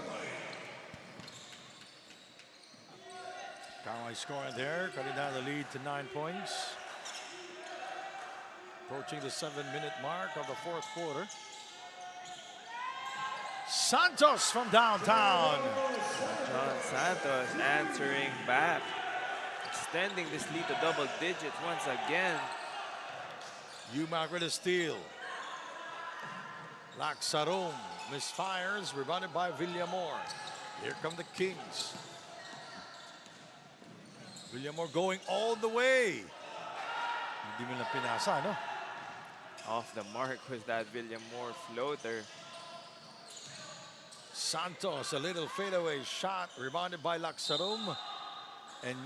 scoring there, cutting down the lead to 9 points. Approaching the 7-minute mark of the fourth quarter. Santos from downtown. John Santos answering back, extending this lead to double digits once again. UMAK with a steal. 𝐍𝐀𝐀𝐒𝐒 misfires, rebounded by 𝐍𝐿aimore. Here come the Kings. 𝐍𝐿aimore going all the way. Hindi mo lang pinasa, no? Off the mark was that 𝐍𝐿aimore floater. Santos, a little fadeaway shot, rebounded by 𝐍𝐀𝐀𝐒𝐒. And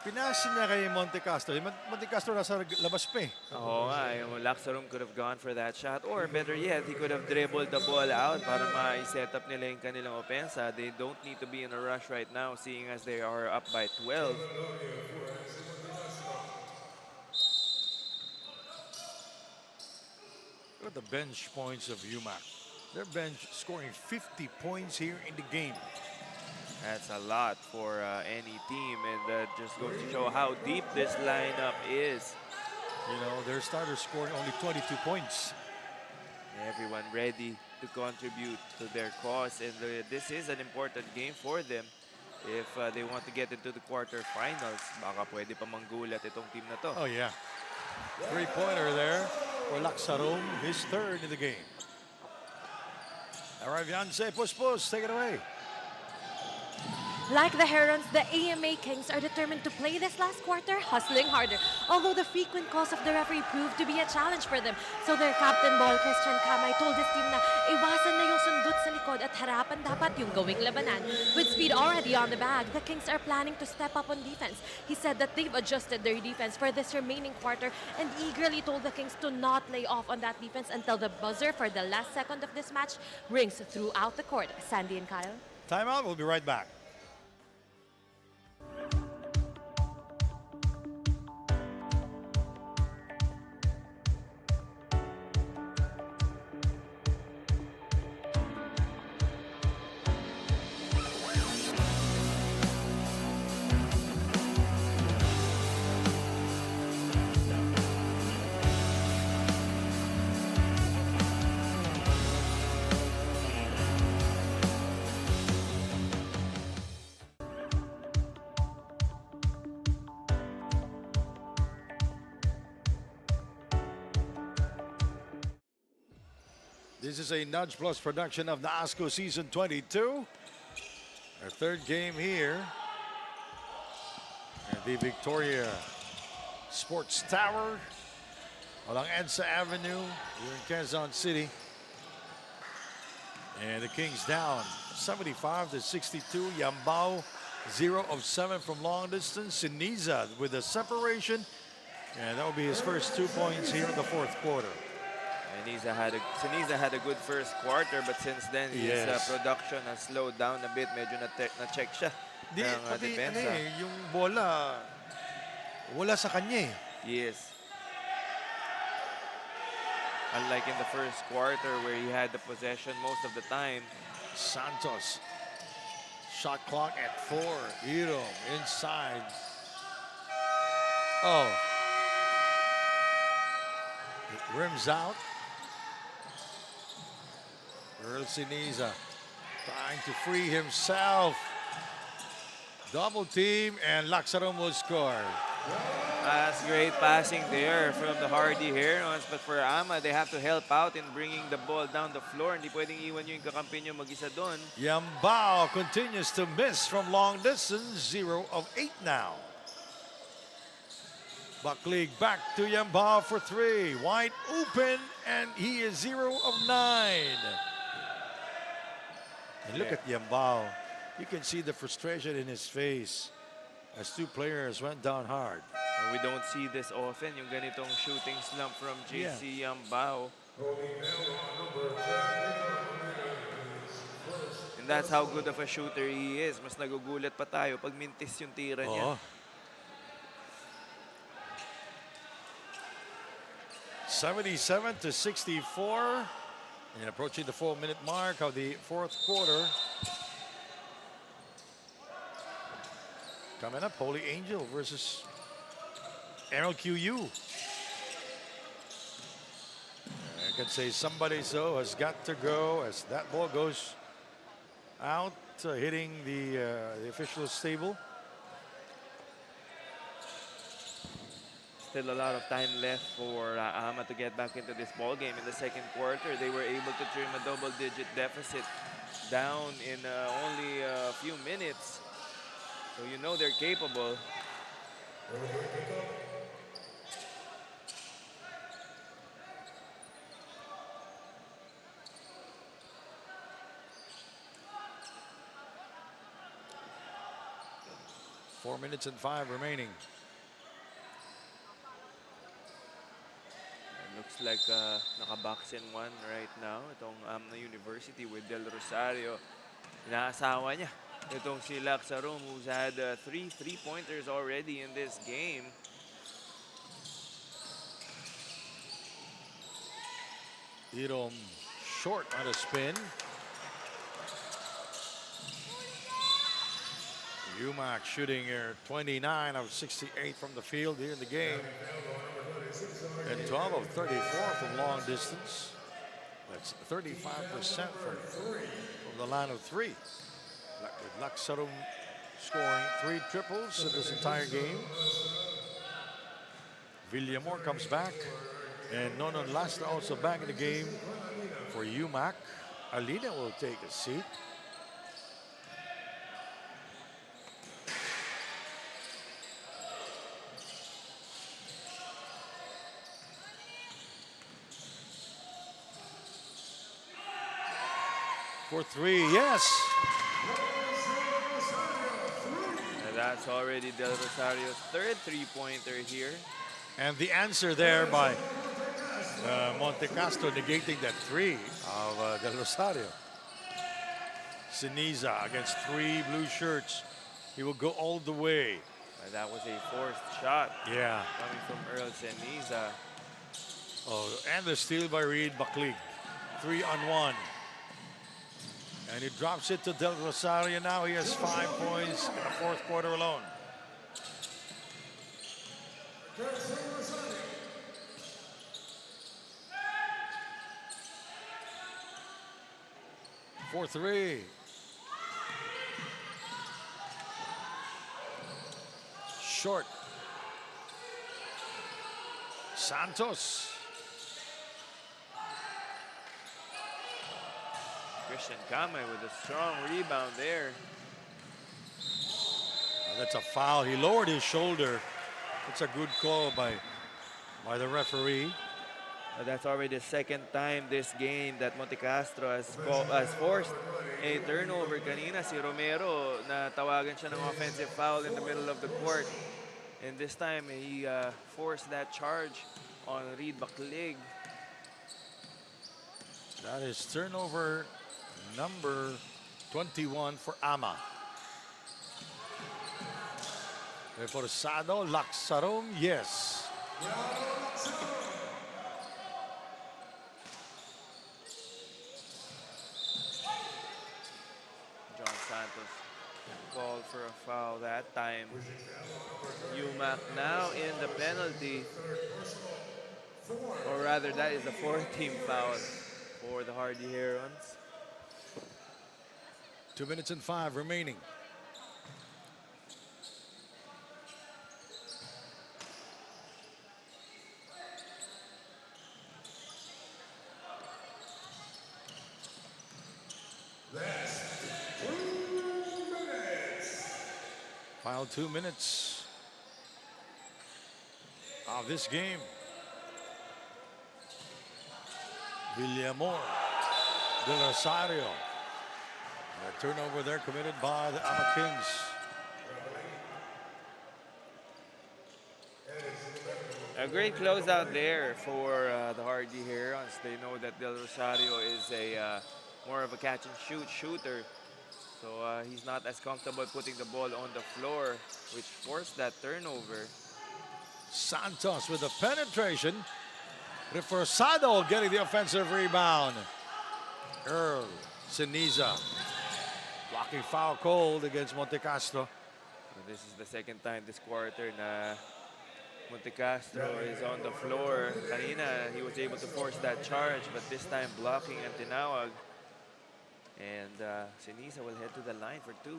pinasin niya kay Monte Castro. Monte Castro nasa labas pa eh. Oo nga, yung 𝐍𝐿aimore could have gone for that shot. Or better yet, he could have dribbled the ball out para ma-set up nila yung kanilang opensa. They don't need to be in a rush right now, seeing as they are up by 12. Look at the bench points of UMAK. Their bench scoring 50 points here in the game. That's a lot for any team, and that just goes to show how deep this lineup is. You know, their starters scoring only 22 points. Everyone ready to contribute to their cause, and this is an important game for them if they want to get into the quarterfinals. Baka pwede pa manggulat itong team na to. Oh yeah, three-pointer there for 𝐍𝐿aimore, his third in the game. All right, Viance, push, take it away. Like the Herons, the AMA Kings are determined to play this last quarter hustling harder. Although the frequent calls of the referee proved to be a challenge for them. So their captain ball, Christian Kamay, told his team na iwasan na yung sundot sa likod at harapan dapat yung gawing labanan. With speed already on the bag, the Kings are planning to step up on defense. He said that they've adjusted their defense for this remaining quarter and eagerly told the Kings to not lay off on that defense until the buzzer for the last second of this match rings throughout the court. Sandy and Kyle. Timeout, we'll be right back. This is a Nudge Plus production of NAASCU Season 22. Our third game here at the Victoria Sports Tower along EDSA Avenue here in Quezon City. And the Kings down 75-62. Yambao 0 of 7 from long distance. Siniza with the separation. And that will be his first 2 points here in the fourth quarter. Siniza had a good first quarter, but since then his production has slowed down a bit. Medyo na-check siya ng depensa. Yung bola, wala sa kanya eh. Yes. Unlike in the first quarter where he had the possession most of the time. Santos, shot clock at 4. Edom inside. Oh. It rims out. 𝐍𝐶 trying to free himself. Double team, and 𝐍𝐶 will score. That's great passing there from the hardy Herons. But for Ama, they have to help out in bringing the ball down the floor. Hindi pwedeng iwan nyo yung kakampi nyo mag-isa doon. 𝐍𝐑 continues to miss from long distance. 0 of 8 now. 𝐍𝐀𝐀𝐒𝐒 back to 𝐍𝐑 for 3. Wide open, and he is 0 of 9. And look at 𝐍𝐑. You can see the frustration in his face as two players went down hard. And we don't see this often, yung ganitong shooting slump from JC 𝐍𝐑. And that's how good of a shooter he is. Mas nagugulat pa tayo pag mintis yung tira niya. 77-64. And approaching the 4-minute mark of the fourth quarter. Coming up, Holy Angel versus NLQU. I can say somebody so has got to go as that ball goes out, hitting the official stable. Still a lot of time left for Ama to get back into this ball game. In the second quarter, they were able to trim a double-digit deficit down in only a few minutes. So you know they're capable. Four minutes and 5 remaining. Looks like naka-box in one right now. Itong AMNA University with Del Rosario. Inaasawa niya. Itong si 𝐍𝐶, who's had 3 3-pointers already in this game. 𝐸₂ short on a spin. UMAK shooting here 29 of 68 from the field here in the game. And 12 of 34 from long distance. That's 35% from the line of 3. With 𝐍𝐶 scoring 3 triples in this entire game. 𝐍𝐿𝐴mor comes back. And Nonon Lastra also back in the game for UMAK. Alina will take a seat. For 3, yes. And that's already Del Rosario's third 3-pointer here. And the answer there by Montecastro negating that 3 of Del Rosario. 𝐶 against 3 blue shirts. He will go all the way. That was a forced shot. Yeah. Coming from 𝐶. Oh, and the steal by Reed 𝐍𝐀𝐀𝐒𝐒. 3-on-1. And he drops it to Del Rosario. Now he has 5 points in the fourth quarter alone. For 3. Short. Santos. Christian Kame with a strong rebound there. That's a foul. He lowered his shoulder. It's a good call by the referee. That's already the second time this game that Montecastro has forced a turnover. Kanina si Romero, natawagan siya ng offensive foul in the middle of the court. And this time he forced that charge on Reed 𝐍𝐀𝐒𝐒. That is turnover number 21 for AMA. Reforzado, 𝐍𝐶, yes. John Santos called for a foul that time. UMAK UMAK now in the penalty. Or rather, that is the fourth team foul for the Hardy Herons. 2 minutes and 5 remaining. Final 2 minutes of this game. 𝐍𝐜ⴅᴜ del Rosario. A turnover there committed by the UMAK Kings. A great closeout there for the Hardy Herons. They know that Del Rosario is a more of a catch-and-shoot shooter. So he's not as comfortable putting the ball on the floor, which forced that turnover. Santos with the penetration. Reforzado getting the offensive rebound. Siniza blocking foul cold against Montecastro. So this is the second time this quarter na Montecastro is on the floor. Kanina, he was able to force that charge, but this time blocking and tinawag. And Siniza will head to the line for 2.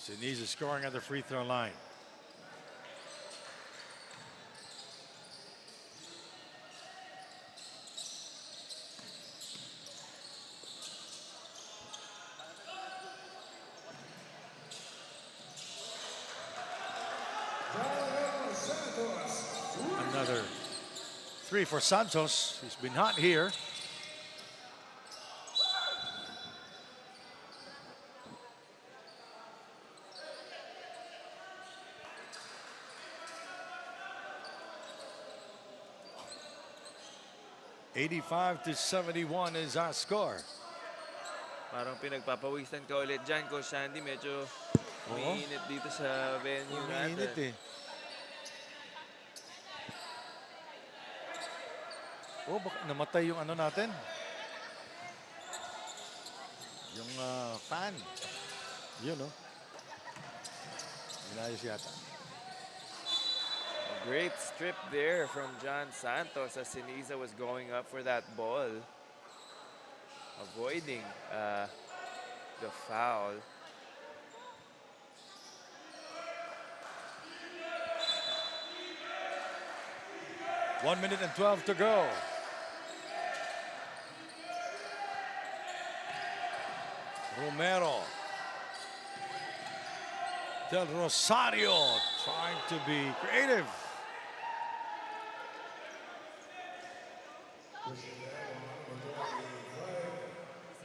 Siniza scoring at the free throw line. Another 3 for Santos. He's been hot here. (85-71) is our score. Parang pinagpapawisan ka ulit dyan, Coach Sandy. Medyo umiinit dito sa venue natin. Umiinit eh. Oh, baka namatay yung ano natin. Yung fan. Yun, no? Inayos yata. A great strip there from John Santos as Siniza was going up for that ball. Avoiding the foul. One minute and 12 to go. Romero. Del Rosario trying to be creative.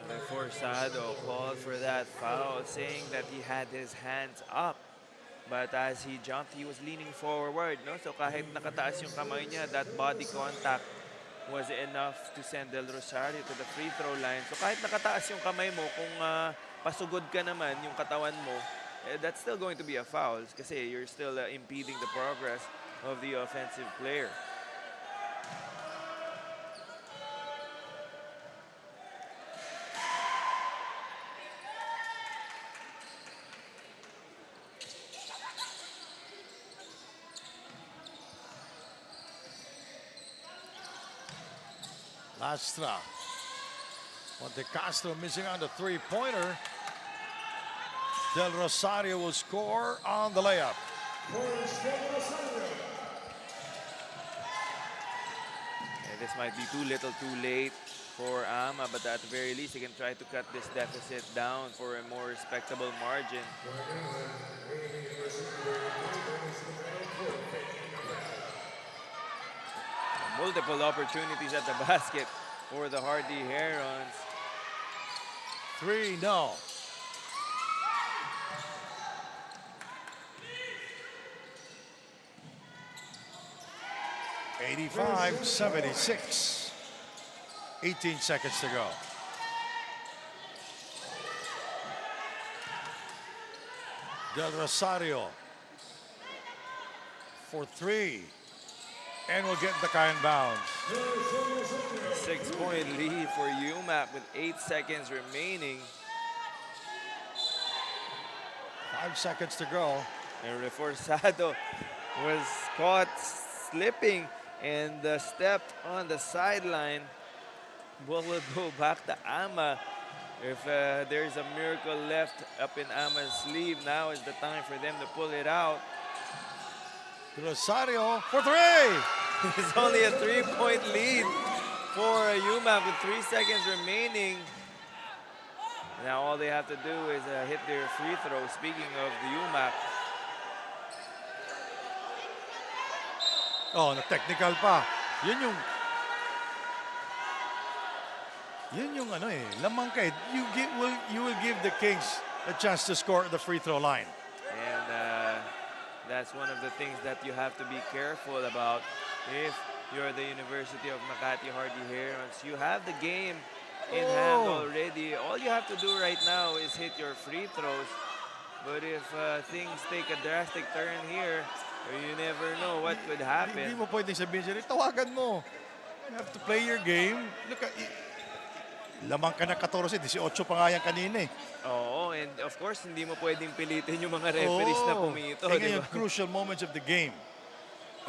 Reforzado called for that foul, saying that he had his hands up. But as he jumped, he was leaning forward. No? So kahit nakataas yung kamay niya, that body contact was enough to send Del Rosario to the free throw line. So kahit nakataas yung kamay mo, kung pasugod ka naman yung katawan mo, that's still going to be a foul kasi you're still impeding the progress of the offensive player. Lastra. Montecastro missing on the three-pointer. Del Rosario will score on the layup. This might be too little too late for AMA, but at the very least, he can try to cut this deficit down for a more respectable margin. Multiple opportunities at the basket for the Hardy Herons. 3, no. (85-76). 18 seconds to go. Del Rosario for 3. And will get the kind bounce. 6-point lead for UMAK with 8 seconds remaining. 5 seconds to go. And Reforzado was caught slipping and stepped on the sideline. Ball will go back to Ama. If there's a miracle left up in Ama's sleeve, now is the time for them to pull it out. Rosario for 3. It's only a 3-point lead for UMAK with 3 seconds remaining. Now all they have to do is hit their free throw. Speaking of the UMAK. Oh, na-technical pa. Yun yung ano eh, lamang ka eh. You will give the Kings a chance to score at the free throw line. And that's one of the things that you have to be careful about if you're the University of Makati Hardy Herons. You have the game in hand already. All you have to do right now is hit your free throws. But if things take a drastic turn here, you never know what could happen. Hindi mo pwedeng sabihin siya, tawagan mo. You have to play your game. Look at, lamang ka na 14, 18 pa nga yan kanina eh. Oo, and of course, hindi mo pwedeng pilitin yung mga referees na pumito. Eh ngayon, crucial moments of the game.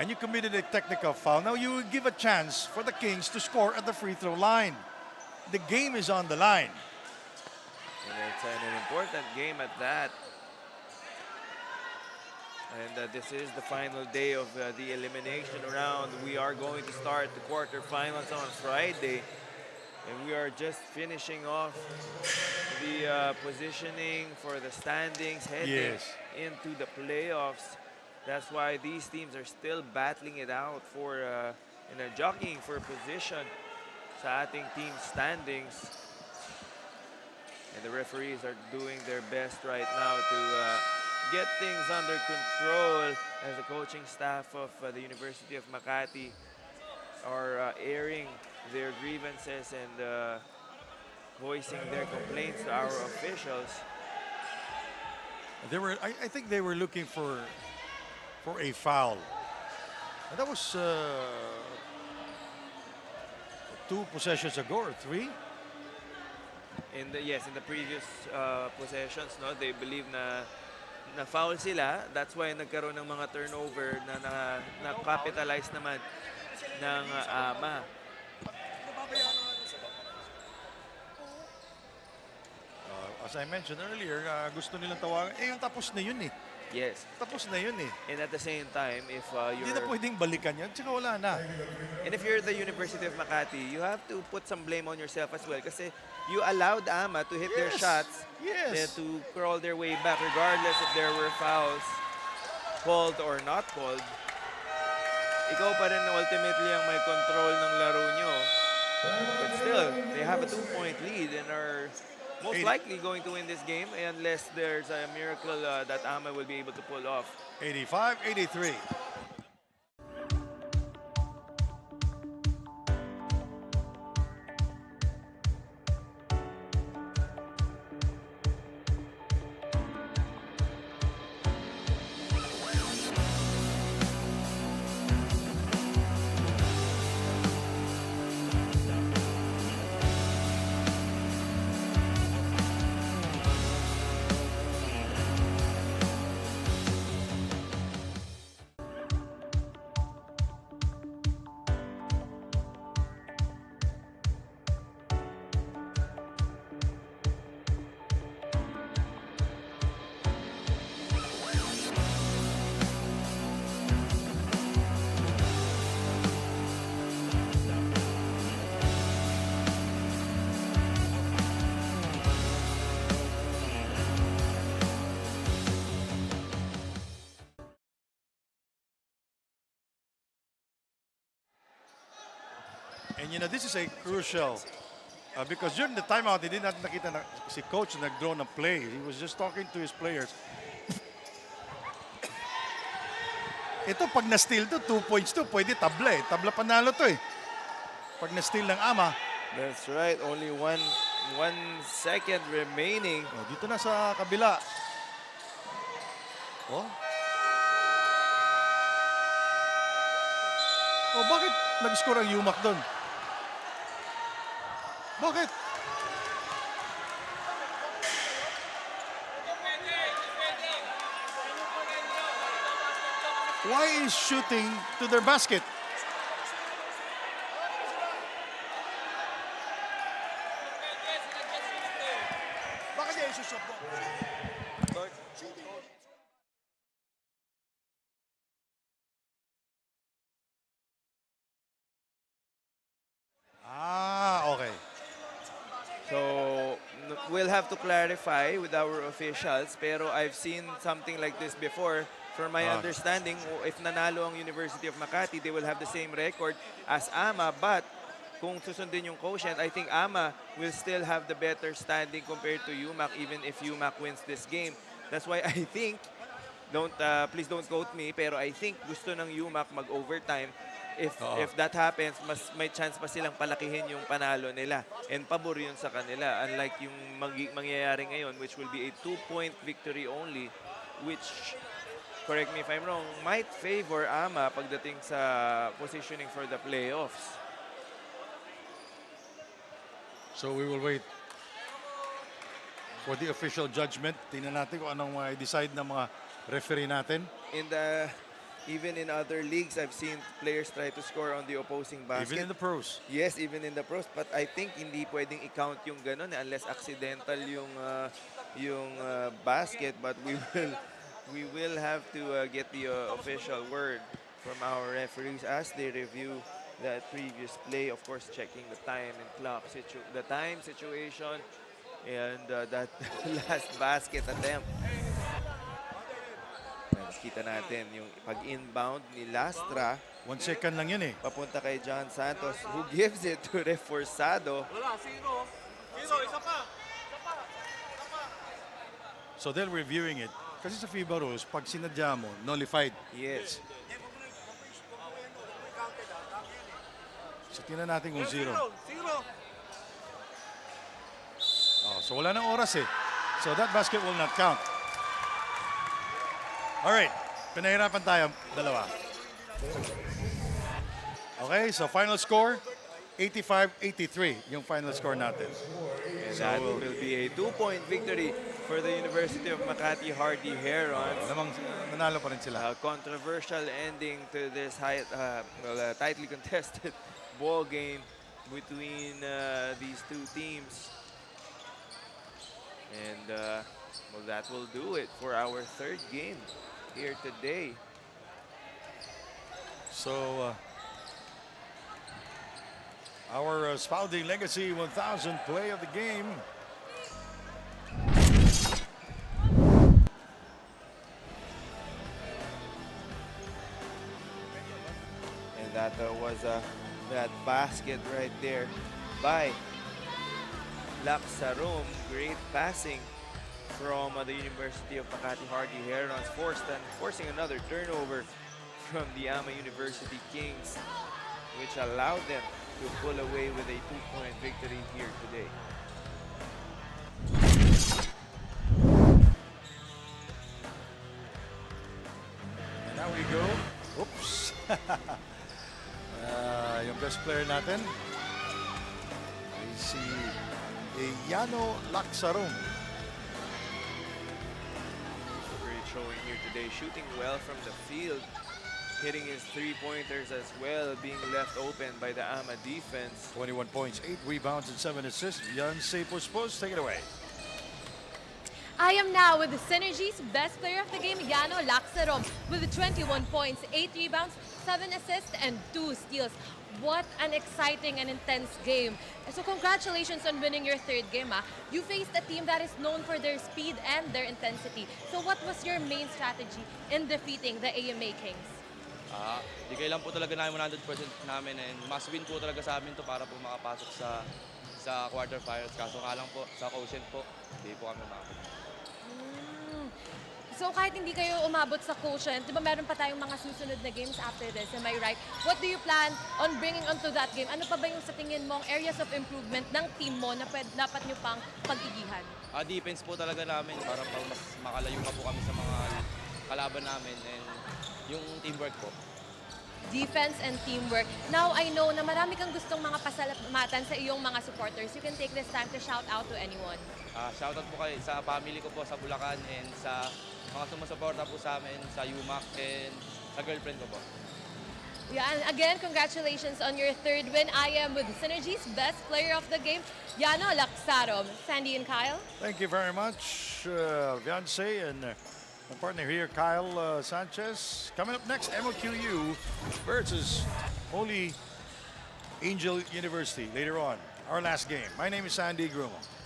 And you committed a technical foul. Now you will give a chance for the Kings to score at the free throw line. The game is on the line. And it's an important game at that. And this is the final day of the elimination round. We are going to start the quarterfinals on Friday. And we are just finishing off the positioning for the standings heading into the playoffs. That's why these teams are still battling it out for jockeying for position sa ating team standings. And the referees are doing their best right now to get things under control as the coaching staff of the University of Makati are airing their grievances and voicing their complaints to our officials. I think they were looking for a foul. And that was 2 possessions ago or 3. In the previous possessions, no, they believe na foul sila. That's why nagkaroon ng mga turnover na capitalize naman ng AMA. As I mentioned earlier, gusto nilang tawagan. Eh, yung tapos na yun eh. Yes. Tapos na yun eh. And at the same time, if Hindi na pwedeng balikan yan. Tsaka wala na. And if you're the University of Makati, you have to put some blame on yourself as well. Kasi you allowed AMA to hit their shots to crawl their way back regardless if there were fouls called or not called. Ikaw pa rin ultimately ang may control ng laro nyo. But still, they have a 2-point lead and are most likely going to win this game unless there's a miracle that AMA will be able to pull off. 85-83. And you know, this is a crucial because during the timeout, hindi natin nakita na si coach nag-draw ng play. He was just talking to his players. Ito, pag na-steal to, 2 points to, pwede tabla eh. Tabla panalo to eh. Pag na-steal ng AMA. That's right. Only one second remaining. Oh, dito na sa kabila. Oh? Oh, bakit nag-score ang UMAK doon? Bakit? Why is shooting to their basket? Bakit niya isusot mo? Ah, okay. So, we'll have to clarify with our officials, pero I've seen something like this before. From my understanding, if nanalo ang University of Makati, they will have the same record as AMA, but kung susundin yung quotient, I think AMA will still have the better standing compared to UMAK, even if UMAK wins this game. That's why I think, please don't quote me, pero I think gusto ng UMAK mag-overtime. If that happens, mas may chance pa silang palakihin yung panalo nila. And pabor yun sa kanila. Unlike yung mangyayari ngayon, which will be a 2-point victory only, which, correct me if I'm wrong, might favor AMA pagdating sa positioning for the playoffs. So we will wait for the official judgment. Tingnan natin kung anong decide ng mga referee natin. Even in other leagues, I've seen players try to score on the opposing basket. Even in the pros. Yes, even in the pros. But I think hindi pwedeng i-count yung ganun unless accidental yung basket. But we will have to get the official word from our referees as they review that previous play. Of course, checking the time and clock, the time situation, and that last basket attempt. Kita natin yung pag-inbound ni Lastra. 1 second lang yun eh. Papunta kay John Santos, who gives it to Reforzado. Wala, zero. Zero, isa pa. So they're reviewing it. Kasi sa FIBA rules, pag sinadya mo, nullified. Yes. So tingnan natin kung zero. Zero. Oh, so wala nang oras eh. So that basket will not count. Alright, pinahirapan tayo, dalawa. Okay, so final score, 85-83, yung final score natin. And that will be a 2-point victory for the University of Makati Hardy Herons. Namang nanalo pa rin sila. A controversial ending to this tightly contested ball game between these two teams. And well, that will do it for our third game here today. So, our Spalding Legacy 1000 play of the game. And that was that basket right there by Laksarum. Great passing from the University of Makati Hardy Herons, forcing another turnover from the AMA University Kings, which allowed them to pull away with a 2-point victory here today. And now we go. Oops. Yung best player natin ay si 𝐍ᴜᴅ Great showing here today, shooting well from the field, hitting his three-pointers as well, being left open by the AMA defense. 21 points, 8 rebounds, and 7 assists. 𝐍ᴜᴅ, take it away. I am now with the Synergy's best player of the game, 𝐍ᴜᴅ, with 21 points, 8 rebounds, 7 assists, and 2 steals. What an exciting and intense game. So congratulations on winning your third game. You faced a team that is known for their speed and their intensity. So what was your main strategy in defeating the AMA Kings? Di kailan po talaga namin 100% namin and must win po talaga sa amin to para po makapasok sa quarterfinals. Kaso nga lang po, sa quotient po, hindi po kami makapasok. So kahit hindi kayo umabot sa quotient, di ba meron pa tayong mga susunod na games after this, am I right? What do you plan on bringing onto that game? Ano pa ba yung sa tingin mong areas of improvement ng team mo na dapat nyo pang pag-igihan? Defense po talaga namin para mas makalayo pa po kami sa mga kalaban namin and yung teamwork po. Defense and teamwork. Now, I know na marami kang gustong mga pasalamatan sa iyong mga supporters. You can take this time to shout out to anyone. Shoutout po kayo sa family ko po sa Bulacan and sa mga sumusuporta po sa amin sa UMAK and sa girlfriend ko po. Yeah, and again, congratulations on your third win. I am with Synergy's best player of the game, 𝐍ᴜᴅᴜ Sandy and Kyle. Thank you very much, Viance, and my partner here, Kyle Sanchez. Coming up next, MOQU versus Holy Angel University later on. Our last game. My name is Sandy 𝐍𝐜↑.